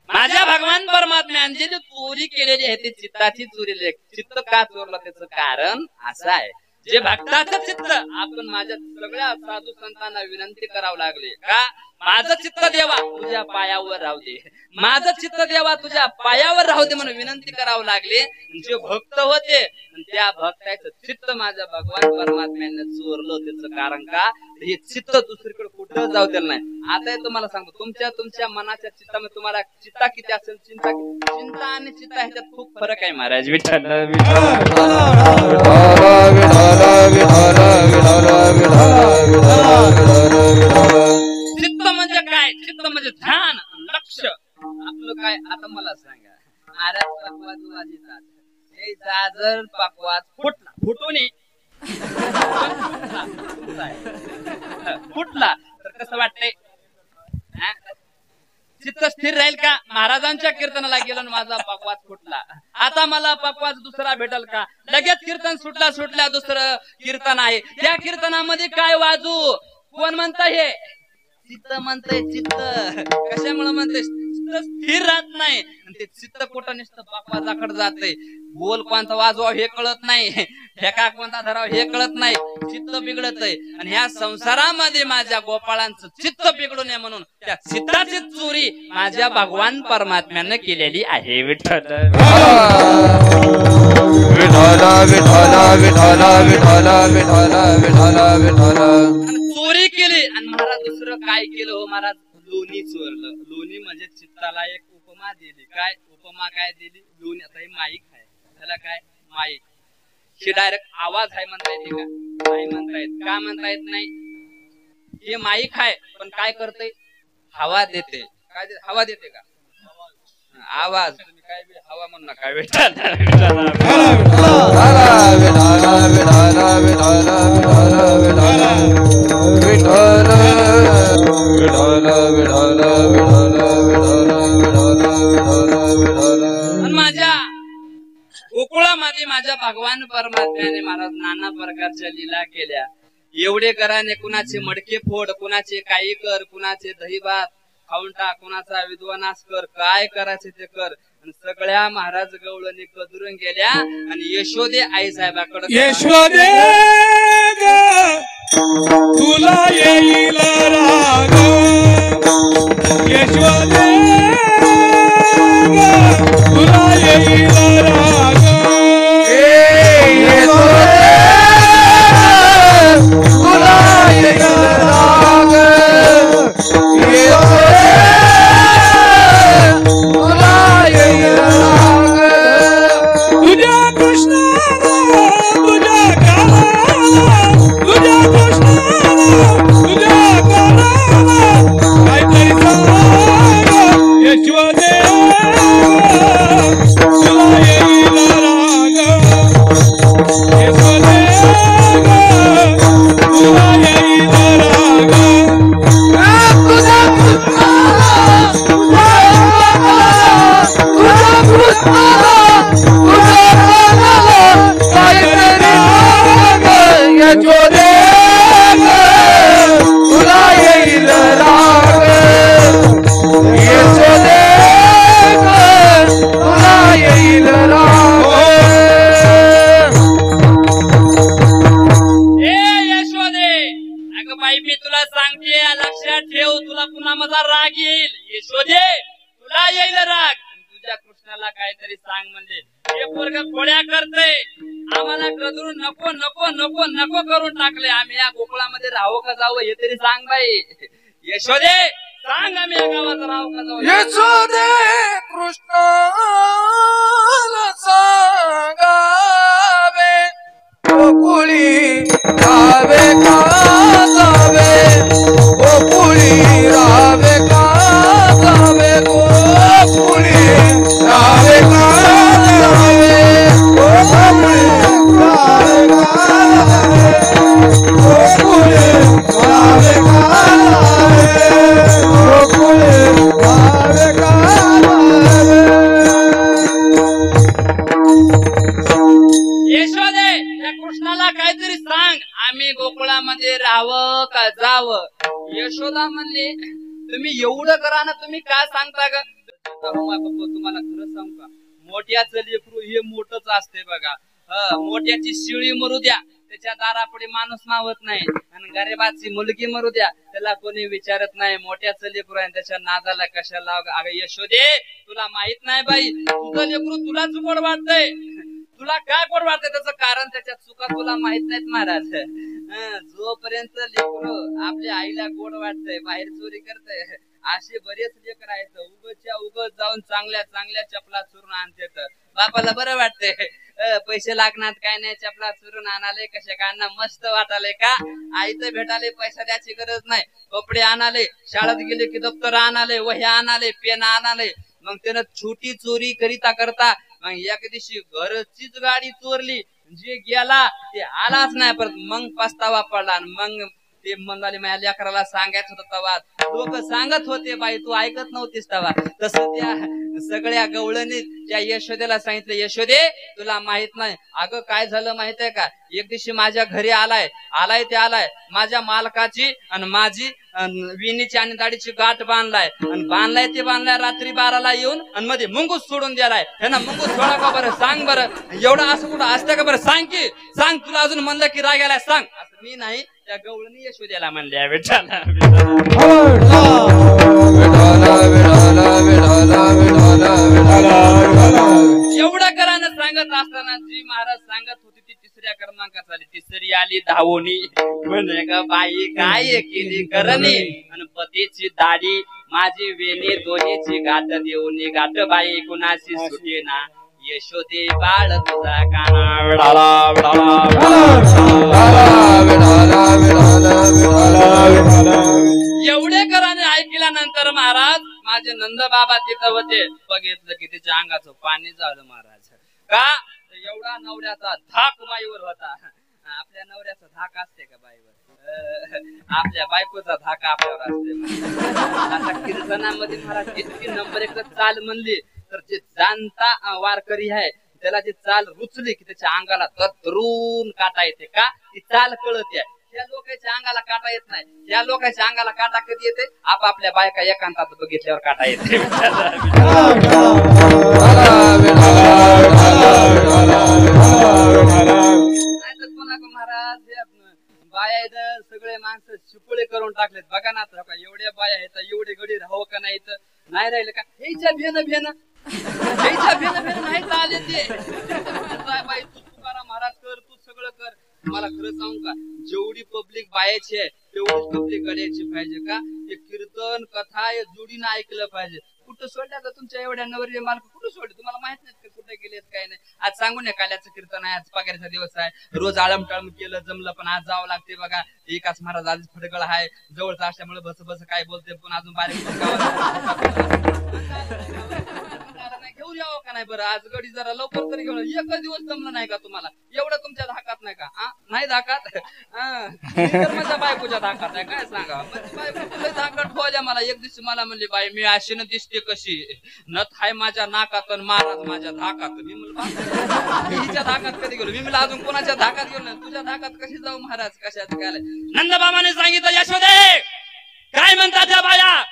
माझ्या भगवान परमात्म्याने जे चोरी केलेली आहे ती चित्ताची चोरी. चित्त का चोरलं त्याचं कारण असं आहे, जे भक्ताचं चित्त आपण माझ्या सगळ्या साधू संतांना विनंती करावं लागले का माझं चित्त देवा तुझ्या पायावर राहू दे, माझं चित्त देवा तुझ्या पायावर राहू दे म्हणून विनंती करावं लागले. जे भक्त होते त्या भक्ताचं चित्त माझ्या भगवान परमात्म्याने चोरलं. त्याचं कारण का? हे चित्त दुसरीकडे कुठं जाऊ दिलं नाही. आता तुम्हाला सांगतो, तुमच्या मनाच्या चित्तामध्ये तुम्हाला चित्ता किती असेल, चिंता आणि चित्ता ह्याच्यात खूप फरक आहे महाराज. विठ्ठल चित्त म्हणजे काय? चित्त म्हणजे ध्यान, लक्ष आपलं काय. आता मला सांगा, महाराज पकवाज वाजतात, हे जाजर पकवाज फुटून फुटला तर कसं वाटतंय? चित्त स्थिर राहील का? महाराजांच्या कीर्तनाला गेलो माझा पकवाज फुटला, आता मला पकवाज दुसरा भेटल का? लगेच कीर्तन सुटल्या दुसरं कीर्तन आहे, त्या कीर्तनामध्ये काय वाजू? कोण म्हणतं हे? चित्त म्हणतंय. चित्त कशामुळे म्हणतंय? चित्त स्थिर राहत नाही. ते चित्त कुठं नुसतं पकवाजाकडे जातंय. बोल कोणता वाजवाव हे कळत नाही, ठेका कोणता धराव हे कळत नाही. चित्त बिघडतय. आणि ह्या संसारामध्ये माझ्या गोपाळांचं चित्त बिघडू नये म्हणून त्या चित्ताची चोरी माझ्या भगवान परमात्म्याने केलेली आहे. विठ्ठल चोरी केली. आणि महाराज दुसरं काय केलं हो महाराज? लोणी चोरलं. लोणी म्हणजे चित्ताला एक उपमा दिली. काय उपमा काय दिली? लोणी. आता हे माईक आहे, त्याला काय माईक, हे डायरेक्ट आवाज आहे म्हणता येते का? नाही म्हणता येत. का म्हणता येत नाही? हे माईक आहे पण काय करते? हवा देते. काय हवा देते का? आवाज. तुम्ही काय हवा म्हणू नका. माझ्या गोकुळामध्ये माझ्या भगवान परमात्म्याने महाराज नाना प्रकारच्या लीला केल्या. एवढे कराने कुणाचे मडके फोड, कुणाचे काही कर, कुणाचे दही भात खाऊन टाक, कुणाचा विद्वानास कर, काय करायचे ते कर. आणि सगळ्या महाराज गवळणी कदरून गेल्या. आणि यशोदे आई साहेबाकडे, यशोदे तुला येईल राग, यशोदे तुला येईल राग, तुला येईल राग, तुला येईल राग. तुझ्या कृष्णाला तुझ्या कानाला, तुझ्या कृष्णाला तुझ्या कानाला काहीतरी सांग यशोदे तुला येईल राग, यशोदे तुला येईल राग. मी तुला सांगते, लक्षात ठेव, तुला पुन्हा माझा राग येईल. यशोदे तुला येईल राग. तुझ्या कृष्णाला काहीतरी सांग म्हणजे हे पोरग खोड्या करतय, आम्हाला कदरून नको नको नको नको करून टाकले. आम्ही या गोकुळामध्ये राहू का जावं हे तरी सांग बाई. यशोदे सांग, आम्ही या गावात राहू का जावं? यशोदे कृष्णाला सांगावे, गोकुळी रावे का जावे, गोकुळी रावे का जावे, गोकुळी रावे का जावे, गोकुळी रावे का जावे. त्या कृष्णाला काहीतरी सांग, आम्ही गोकुळामध्ये राहावं का जावं. यशोदा म्हणली तुम्ही एवढं करा ना, तुम्ही काय सांगता ग. तुम्हाला खरं सांगू का, मोठ्याचं लेकरू हे मोठच असते बघा. मोठ्याची शिळी मरू द्या, त्याच्या दारापुढे माणूस मावत नाही. आणि गरीबाची मुलगी मरू द्या, त्याला कोणी विचारत नाही. मोठ्याचं लेकरू आहे त्याच्या नादाला कशाला. अगं यशोदे, तुला माहित नाही बाई, तुझं लेकरू तुला गोड वाटतंय. तुला काय गोड वाटतंय त्याचं कारण त्याच्या चुका तुला माहित नाहीत महाराज. जोपर्यंत लेकरू आपल्या आईला गोड वाटतंय, बाहेर चोरी करतय, असे बरेच लेकर आहेत उगच्या उगच जाऊन चांगल्या चांगल्या चपला चुरून आणतात. बापाला बरं वाटतंय, पैसे लागणार काय नाही, चपला चुरून आणाले कशा काढणार मस्त वाटाले का. आई तर भेटाले पैसा द्यायची गरज नाही, कपडे आणाले, शाळेत गेले की दप्तर आणाले, वह्या आणाले, पेन आणाले. मग त्यानं छोटी चोरी करिता करता मग एके दिवशी घरचीच गाडी चोरली, जे गेला ते आलाच नाही परत. मग पस्तावा पडला. मग ते म्हणाले माझ्या लेकराला सांगायचं होतं तवा, लोक सांगत होते बाई तू ऐकत नव्हतीस तवा. तसं त्या सगळ्या गवळणी त्या यशोदेला सांगितलं, यशोदे तुला माहित नाही. अगं काय झालं माहित आहे का, एक दिवशी माझ्या घरी आलाय ते आलाय, माझ्या मालकाची आणि माझी विणीची आणि दाढीची गाठ बांधलाय. आणि बांधलाय रात्री 12ला येऊन आणि मध्ये मुंगूस सोडून द्यालाय. हे ना मुंगूस सोडा का बरं, सांग बरं. एवढं असं कुठं असतं का बरं, सांग की सांग. तुला अजून म्हणलं की राग आलाय सांग. असं मी नाही, त्या गवळणी यशोद्याला म्हणल्या विठ्ठला. एवढं करानं सांगत असताना जी महाराज सांगत होती ती तिसऱ्या क्रमांकात आली. तिसरी आली धावोनी, म्हणे का बाई काय केली करणी. आणि पतीची दाढी माझी वेणी दोन्हीची गाठ देऊनी, गाठ बाई कुणाशी सुटे ना. यशोदे बाळ तुझा काना विडाला एवढे कराने ऐकल्यानंतर महाराज माझे नंद बाबा तिथं होते. बघितलं की तिच्या अंगाचं पाणी झालं महाराज. का एवढा नवऱ्याचा धाक बाईवर होता. आपल्या नवऱ्याचा धाक असते का बाईवर, आपल्या बायकोचा धाक आपल्यावर असते. आता कीर्तनामध्ये महाराज इतकी नंबर 1 चाल म्हणली तर जे जाणता वारकरी आहे त्याला जी चाल रुचली की त्याच्या अंगाला तत्रून काटा येते. का ती चाल कळत आहे. त्या लोकांच्या अंगाला काटा येत नाही. या लोकांच्या अंगाला काटा कधी येते, आपापल्या बायका एकांतात बघितल्यावर काटा येते. महाराज बाया सगळे माणसं शिपुळे करून टाकलेत. बघा ना एवढ्या बाया आहेत, एवढे गडी राहावं का नाही तर नाही राहिले का. ह्याच्या भेन नाही आले ते. बाई तू तुकाराम महाराज कर, तू सगळं कर. मला खरं सांगू का, जेवढी पब्लिक बायाची आहे तेवढीच पब्लिक गड्याची पाहिजे. का ते कीर्तन कथा हे जोडीनं ऐकलं पाहिजे. कुठं सोडल्या का तुमच्या एवढ्या नवरी मालक, कुठं सोडले तुम्हाला माहित नाही का कुठे गेलेत काय नाही. आज सांगू नये काल्याचं कीर्तन आहे, आज पगाराचा दिवस आहे, रोज आळम टाळम केलं जमलं पण आज जावं लागते. बघा एकाच महाराज आज फडगळ आहे जवळचा असल्यामुळे बस काय बोलते पण अजून बारीक घेऊन यावं का नाही बरं. आज गडी जरा लवकर तरी घेऊन. एकच दिवस जमलं नाही का तुम्हाला, एवढं तुमच्या धाकात नाही का. नाही धाकात, माझ्या बायकोच्या धाकात आहे. काय सांगा बायको धाकात ठेवल्या. मला एक दिवशी मला म्हणली बाई मी अशी न दिसते कशी, नथ हाय माझ्या नाकात महाराज माझ्या धाकात. मी म्हणलं हिच्या धाकात कधी गेलो, मी म्हणलं अजून कोणाच्या धाकात गेलो, तुझ्या धाकात कशी जाऊ महाराज कशात काय. नंदबाबाने सांगितलं यशोदे काय म्हणतात त्या बाया,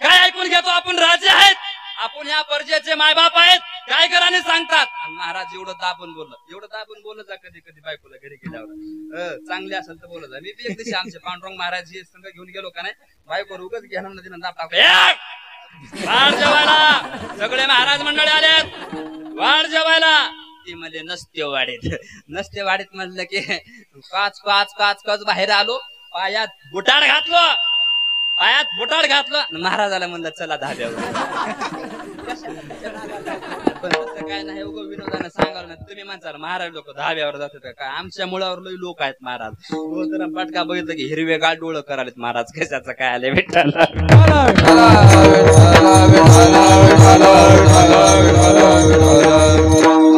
काय ऐकून घेतो आपण राजे आहेत, आपण या पर्जाचे मायबाप आहेत, काय कराने सांगतात. महाराज एवढं दाबून बोललं जा कधी कधी बायकोला घरी गेल्यावर. चांगले असेल तर बोलत जा. मी एक दिवशी आमचे पांडुरंग महाराज हे संघ घेऊन गेलो का नाही, बायको उगाच घेणार नदीनं दाब टाकतो. वाढ जेवायला सगळे महाराज मंडळी आलेत, वाढ जेवायला. ती म्हणले नसते वाडीत म्हणलं की काच बाहेर आलो, पायात बुटाड घातलं, महाराजाला म्हणलं चला धाब्यावर. पण तसं काय नाही, उगं विनोदानं सांगाल ना. तुम्ही म्हणताल महाराज लोक धाब्यावर जातात का, आमच्या मुळावर लई लोक आहेत महाराज. जरा पटका बघितलं की हिरवे गाळ डोळं करालेत महाराज, कशाचं काय आले विठ्ठल.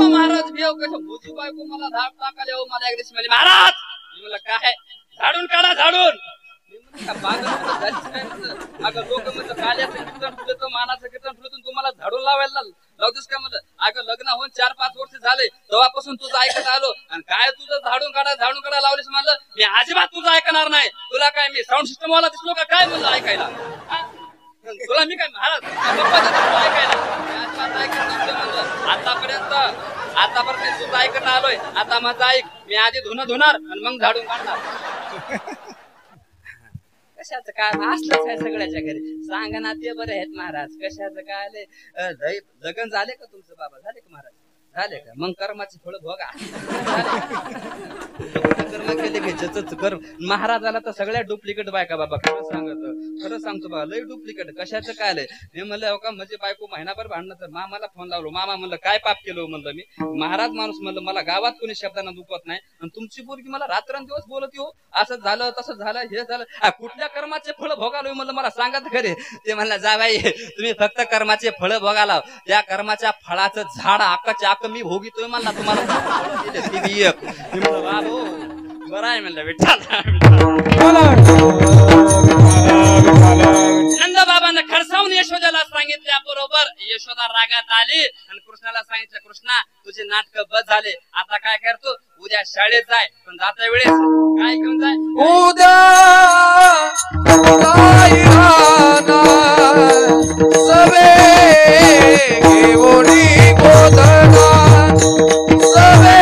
महाराज घेऊ कसं भुजी बायको मला धाप टाकाले. मला एक दिवशी म्हणले महाराज, मला काय झाडून काढा झाडून. अगं लोक म्हणतात काल्याचं कीर्तन ठेवलं मानाचं कीर्तन ठेवलं तुम्हाला झाडून लावायला लावतोस का म्हणलं. अगं लग्न होऊन 4-5 वर्ष झाले तेव्हापासून तुझं ऐकत आलो आणि काय तुझं झाडून काढा लावलीस म्हणलं. मी अजिबात तुझं ऐकणार नाही. तुला काय मी साऊंड सिस्टम वाला दिसलो का काय म्हणलं ऐकायला. तुला मी काय महाराज ऐकायला अजिबात ऐकत म्हणलं. आतापर्यंत तुझं ऐकत आलोय. आता माझं ऐक. मी आधी धुणार आणि मग झाडून काढणार. कशाचं काय असलंच आहे सगळ्याच्या घरी. सांगा ना ते बरे आहेत महाराज. कशाचं काय आले लग्न झाले का तुमचं बाबा. झाले का महाराज. झाले का मग कर्माची फळ भोगा. कर्म केले घ्यायच कर. महाराजाला तर सगळ्या डुप्लिकेट बायका बाबा. खरं सांगतो बाबा लय डुप्लिकेट. कशाचं काय आलंय. मी म्हणलं हो का म्हणजे बायको महिनाभर भांडणं तर मामाला फोन लावलो. मामा म्हणलं काय पाप केलं म्हणलं मी. महाराज माणूस म्हणलं मला गावात कोणी शब्दांना दुखत नाही आणि तुमची पोरगी मला रात्रंदिवस बोलत हो. असं झालं तसं झालं हे झालं. कुठल्या कर्माचे फळ भोगालो म्हणलं मला सांगा तर खरे. ते म्हणलं जा बाई तुम्ही फक्त कर्माचे फळ भोगाला. त्या कर्माच्या फळाचं झाड आकाच्या आक मी भोगितोय म्हणला. तुम्हाला बरं आहे म्हणलं विठ्ठल. नंद बाबांना खडसावून यशोदाला सांगितल्या बरोबर यशोदा रागात आली आणि कृष्णाला सांगितलं कृष्णा तुझे नाटक बस झाले. आता काय करतो उद्या शाळेत जाय पण जाता वेळेस काय घेऊन जाय. उद्या सवे घेऊनी गोधना सवे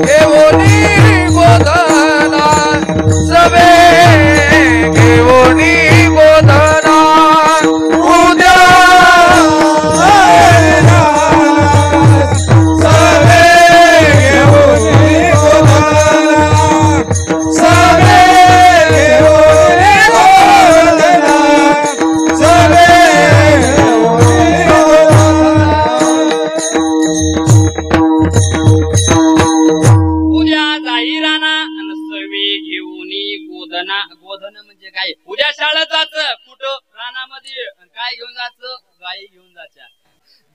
घेऊनी गोधना सवे घेऊनी गोधना उद्या सवे घेऊनी गोधना सवे घेऊनी गोधना सवे उद्या जाई राणा आणि सवे घेऊनी गोधना. गोधन म्हणजे काय. उद्या शाळेत जायचं कुठं रानामध्ये. काय घेऊन जायचं गाय घेऊन जायच्या.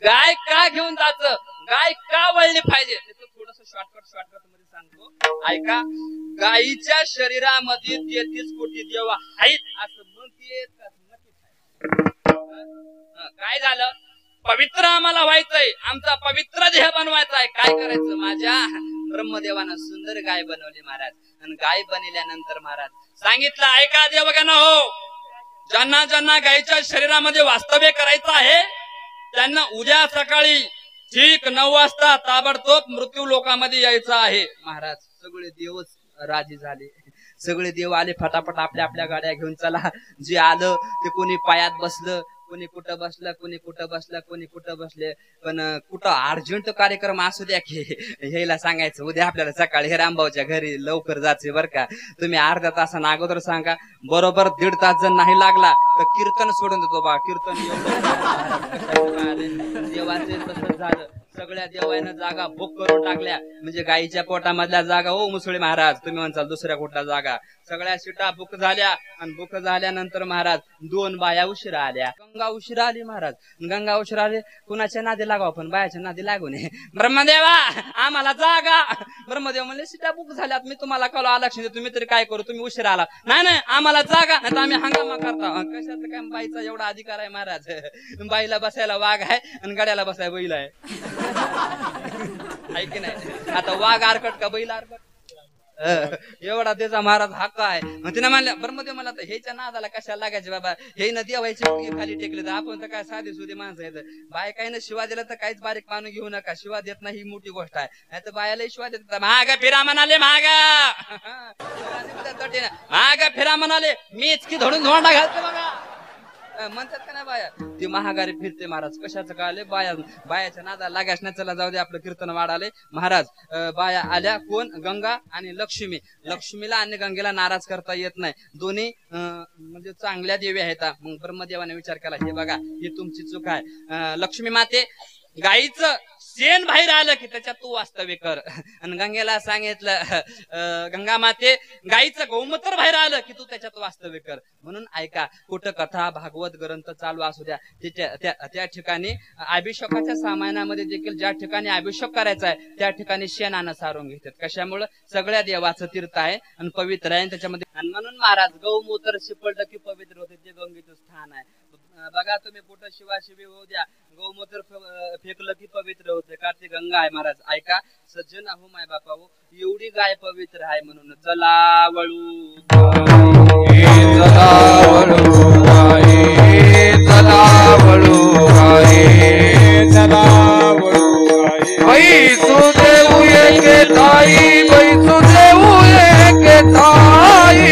गाय का घेऊन जायचं गाय का वळली पाहिजे त्याचं थोडस शॉर्टकट मध्ये सांगतो ऐका. गायीच्या शरीरामध्ये 33 कोटी देव आहेत असं म्हणते. काय झालं पवित्र आम्हाला व्हायचंय. आमचा पवित्र देह बनवायचा आहे. काय करायचं माझ्या ब्रह्मदेवानं सुंदर गाय बनवली महाराज. आणि गाय बनल्यानंतर महाराज सांगितलं ऐका देवगण हो ज्यांना ज्यांना गायीच्या शरीरामध्ये वास्तव्य करायचं आहे त्यांना उद्या सकाळी ठीक 9 वाजता ताबडतोब मृत्यू लोकांमध्ये यायचं आहे. महाराज सगळे देवच राजी झाले. सगळे देव आले फटाफट आपल्या आपल्या गाड्या घेऊन. चला जे आलं ते कोणी पायात बसलं कोणी कुठं बसलं कोणी कुठं बसलं कोणी कुठं बसले. पण कुठं अर्जंट कार्यक्रम असू द्या की ह्याला सांगायचं उद्या आपल्याला सकाळी हे रामभाऊच्या घरी लवकर जायचे बरं का. तुम्ही अर्ध्या तासानं अगोदर सांगा. बरोबर 1.5 तास जर नाही लागला तर कीर्तन सोडून देतो बा. कीर्तन देवाचे तसंच झालं. सगळ्या देवानं जागा बुक करून टाकल्या. म्हणजे गायीच्या पोटामधल्या जागा हो मुसळे महाराज तुम्ही म्हणसाल दुसऱ्या कुठल्या जागा सगळ्या सीटा बुक झाल्या. आणि बुक झाल्यानंतर महाराज 2 बाया उशिरा आल्या. गंगा उशिरा आली महाराज. गंगा उशिरा आली कुणाच्या नादी लागाव पण बायाच्या नादी लागू नये. ब्रह्मदेवा आम्हाला जागा. ब्रह्मदेव म्हणले सीटा बुक झाल्यात मी तुम्हाला कळवा आलक्ष तुम्ही तरी काय करू तुम्ही उशिरा आला. नाही आम्हाला जागा नाही तर आम्ही हंगामा करता. कशाचं काय बाईचा एवढा अधिकार आहे महाराज. बाईला बसायला वाघ आहे आणि गड्याला बसायला बैल आहे. की नाही. आता वाघ आरकट का बैल आरकट एवढा त्याचा महाराज हक्क आहे. मग तिने म्हणलं ब्रह्मदेव मला तर ह्याच्या नादाला कशाला लागायचे बाबा. हे न देवायचे खाली टेकले तर आपण तर काय साधे सुधे माणसं आहेत. बाय काही ना शिवा दिला तर काहीच बारीक पानं घेऊ नका. शिवा देत नाही ही मोठी गोष्ट आहे. नाही तर बायाला शिवा देत महाग फिरा म्हणाले महाग फिरा म्हणाले मीच की धडून धोंडा घालते बघा म्हणतात का नाही बाया. ती महागारी फिरते महाराज. कशाचं कळाले बायाच्या नादा लागायच नाही. चला जाऊ दे आपलं कीर्तन वाढाले महाराज. बाया आल्या कोण गंगा आणि लक्ष्मी. लक्ष्मीला आणि गंगेला नाराज करता येत नाही. दोन्ही म्हणजे चांगल्या देवी आहेत. मग ब्रह्मदेवाने विचार केला हे बघा ही तुमची चूक आहे. लक्ष्मी माते गाईचं शेण बाहेर आलं की त्याच्यात तू वास्तव्य कर. आणि गंगेला सांगितलं गंगा माते गाईचं गौमूत्र बाहेर आलं की तू त्याच्यात वास्तव्य कर. म्हणून ऐका कुठं कथा भागवत ग्रंथ चालू असू द्या त्या ठिकाणी अभिषेकाच्या सामानामध्ये देखील ज्या ठिकाणी अभिषेक करायचा आहे त्या ठिकाणी शेणानं सारून घेतात. कशामुळे सगळ्या देवाचं तीर्थ आहे आणि पवित्र आहे त्याच्यामध्ये. आणि म्हणून महाराज गौमूत्र शिपडलं की पवित्र होते. ते गंगेचं स्थान आहे. बघा तुम्ही कुठं शिवाशिवी होऊ द्या, गौमूत्र फेकलं की पवित्र होते, का ती गंगा आहे महाराज. ऐका सज्जन हो माय बापा हो, एवढी गाय पवित्र आहे म्हणून चला वळू चला वळू गाये, चला वळू गाये, चला वळू गाये. बैसू देऊ एके ताई, बैसू देऊ एके ताई,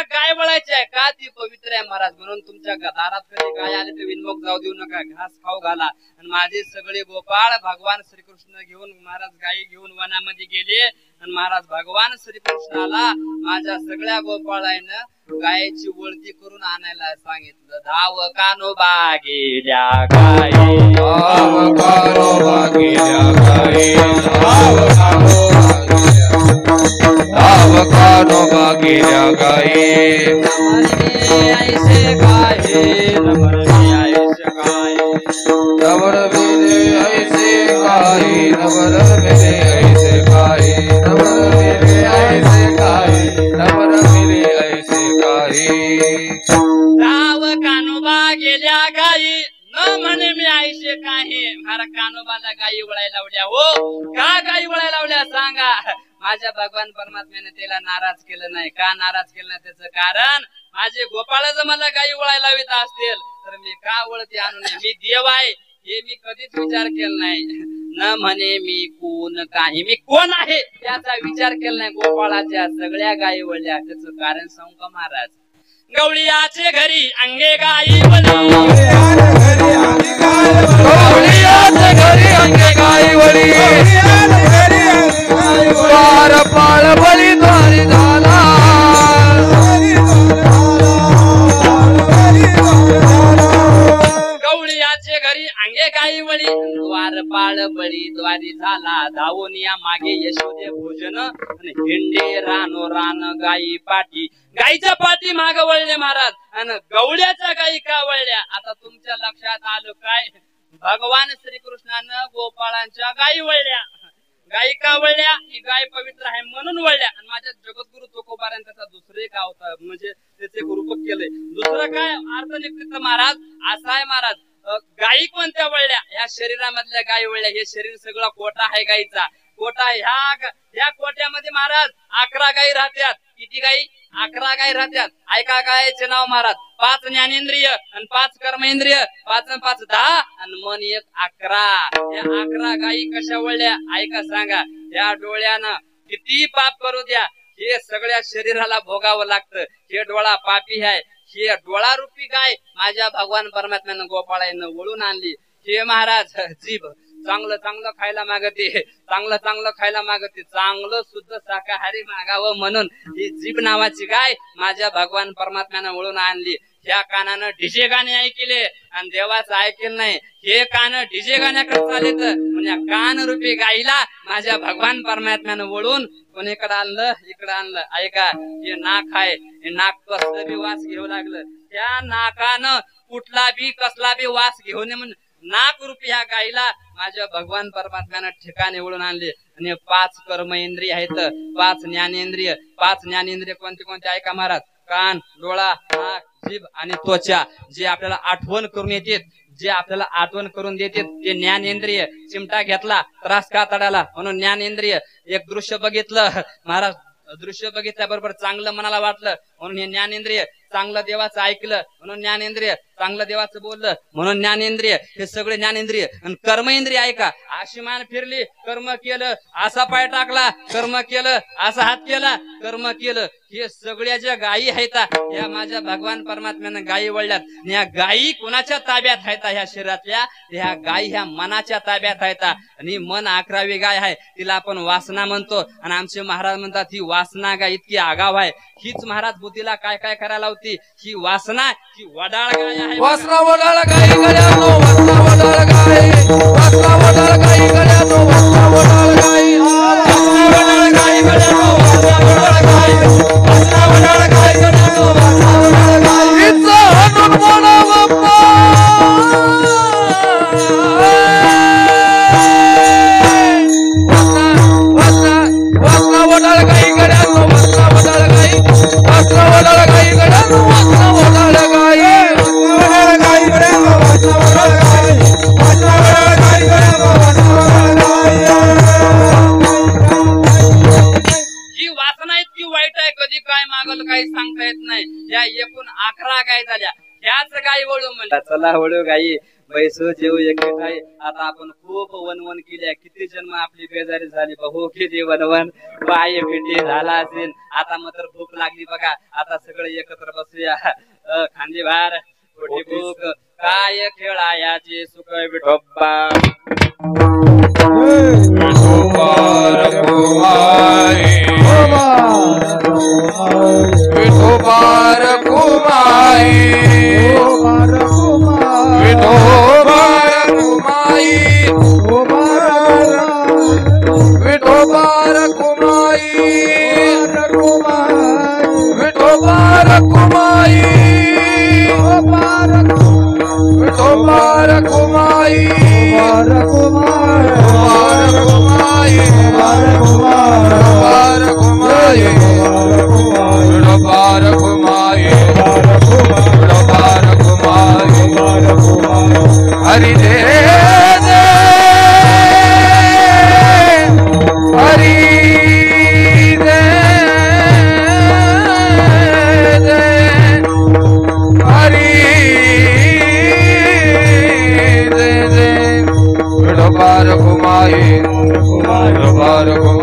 गाय वळायची आहे का ती पवित्र आहे महाराज. म्हणून तुमच्या दारात कधी गाय आले तर विनमुख जाऊ देऊ नका, घास खाऊ घाला. आणि माझे सगळे गोपाळ भगवान श्रीकृष्ण घेऊन महाराज गायी घेऊन वनामध्ये गेले आणि महाराज भगवान श्रीकृष्णाला माझ्या सगळ्या गोपाळानं गायची वळती करून आणायला सांगितलं. धाव कानोबा गेल्या गायी, धाव कानोबा गेल्या गायी, धाव कानोबा गेल्या गायी. ऐसे गाये नमन ऐसे गाये, नवर मेरे ऐसे गायी, नवर मेरे ऐसे गायी, नवर मेरे ऐसे गायी, नवर मेरे ऐसे गायी. धाव कानोबा गेल्या गायी, न म्हणे मी ऐसे काही. मारा कानोबाला गायी वळायला लावल्या. हो का गायी वळायला लावल्या सांगा. माझ्या भगवान परमात्म्याने त्याला नाराज केलं नाही. का नाराज केलं नाही त्याचं कारण, माझे गोपाळ जर मला गायी वळायला लावित असतील तर मी का वळती आणू नये. मी देव आहे हे मी कधीच विचार केला नाही. न म्हणे मी कोण काही, मी कोण आहे त्याचा विचार केला नाही. गोपाळाच्या सगळ्या गायी वळल्या. त्याचं कारण सांगू का महाराज. गवळीयाचे घरी अंगे गायी वळली, गवळीयाचे घरी अंगे गायी वळली, द्वार पाळ बळी द्वारी झाला, गवळीयाचे घरी अंगे गायी वळी, द्वार पाळ बळी द्वारी झाला. धावून या मागे यशोदे भोजन, हिंडे रानो रान गायी पाठी. गायीच्या पाठी माग वळले महाराज आणि गवळ्याच्या गायी का वळल्या. आता तुमच्या लक्षात आलं काय, भगवान श्रीकृष्णानं गोपाळांच्या गायी वळल्या. गायी का वळल्या, ही गाय पवित्र आहे म्हणून वळल्या. आणि माझ्या जगद्गुरु तुकोबारायन त्याचा दुसरे का होता, म्हणजे त्याचे एक रूपक केलंय. दुसरं काय अर्थ निकृत महाराज असा आहे महाराज. गायी कोणत्या वळल्या, ह्या शरीरामधल्या गायी वळल्या. हे शरीर सगळं कोटा आहे गायीचा, कोटा. ह्या कोट्यामध्ये महाराज 11 गायी राहत्यात. किती गायी? 11 गायी राहत्यात. ऐका गायचे नाव महाराज. 5 ज्ञानेंद्रिय आणि 5 कर्मेंद्रिय, 5 आणि 5 10 आणि मन 1 11. या 11 गायी कशा वळल्या ऐका सांगा. या डोळ्यानं किती पाप करू द्या, हे सगळ्या शरीराला भोगावं लागतं. हे डोळा पापी आहे. हे डोळा रूपी गाय माझ्या भगवान परमात्म्यानं गोपाळानं वळून आणली. हे महाराज जीभ चांगलं चांगलं खायला मागते, चांगलं चांगलं खायला मागते, चांगलं शुद्ध शाकाहारी मागावं म्हणून ही जीभ नावाची गाय माझ्या भगवान परमात्म्यानं वळून आणली. ह्या कानानं डीजे गाणे ऐकले आणि देवाचं ऐकलं नाही. हे कान डीजे गाण्याकडे चालत म्हणजे कान रूपी गायीला माझ्या भगवान परमात्म्यानं वळून कोणीकडे आणलं, इकडे आणलं. ऐका हे नाक आहे, हे नाक कसलं बी वास घेऊ लागलं. त्या नाकानं कुठला बी कसला बी वास घेऊ नये म्हणून नाक रूपी ह्या गायीला माझ्या भगवान परमात्म्यानं ठिकाणी वळून आणले. आणि 5 कर्म इंद्रिय आहेत, 5 ज्ञानेंद्रिय. 5 ज्ञानेंद्रिय कोणते कोणते ऐका महाराज. कान, डोळा, नाक, जीभ आणि त्वचा. जे आपल्याला आठवण करून येते, जे आपल्याला आठवण करून देते ते ज्ञानेंद्रिय. चिमटा घेतला त्रास का तडाला म्हणून ज्ञानेंद्रिय. एक दृश्य बघितलं महाराज, दृश्य बघितल्याबरोबर चांगलं मनाला वाटलं म्हणून हे ज्ञानेंद्रिय. चांगलं देवाचं ऐकलं म्हणून ज्ञानेंद्रिय, चांगलं देवाचं बोललं म्हणून ज्ञानेंद्रिय, हे सगळे ज्ञानेंद्रिय. आणि कर्मेंद्रिय ऐका, अशी मान फिरली कर्म केलं, असा पाय टाकला कर्म केलं, असा हात केला कर्म केलं, हे सगळ्या ज्या गायी आहेत या माझ्या भगवान परमात्म्यानं गायी वळल्यात. ह्या गायी कुणाच्या ताब्यात आहेत? ह्या शरीरातल्या ह्या गायी ह्या मनाच्या ताब्यात आहेत. आणि मन 11वी गाय आहे, तिला आपण वासना म्हणतो. आणि आमचे महाराज म्हणतात ही वासना गाय इतकी आगाव आहे. हीच महाराज बुद्धीला काय काय करायला होती. ही वासना ही वडाळ गाय आहे. वासना वडाळ गाई गड्यानो, वासना वडाळ गाई, वासना वडाळ गाई गड्यानो, वासना वडाळ गाई, वासना वडाळ गाई गड्यानो, वासना वडाळ गाई, वासना वडाळ गाई गड्यानो, वासना वडाळ गाई. हिचा हनुन मोडा बाप्पा, वासना वडाळ गाई गड्यानो, वासना वडाळ गाई, वासना वडाळ गाई गड्यानो, वासना वडाळ गाई, वडाळ गाई गड्यानो, वासना वडाळ गाई, वासना वडाळ गाई गड्यानो, वासना वडाळ गाई. ही वासना इतकी वाईट आहे, कधी काय मागल काही सांगता येत नाही. या एकूण 11 गाय झाल्या, ह्याच गाय वळू म्हणल्या. चला वळू गाई बैसो जेव एकटे आहे. आता आपण खूप वनवन केल्या, किती जन्म आपली बेजारी झाली, बहु किती वनवन पाय पिटी झाला असेल. आता मात्र भूक लागली बघा, आता सगळे एकत्र बसूया. खांदी भार पोटी भूक, काय खेळायाचे सुख विठोबा, विठोबार कुमाई, विठोबार कुमाई, विठोबार कुमाई, विठोबार कुमाई, विठोबार कुमाई, विठोबार कुमाई, हरि दे दे, हरि दे दे, हरि दे दे. विठोबार कुमाई, विठोबार कुमाई.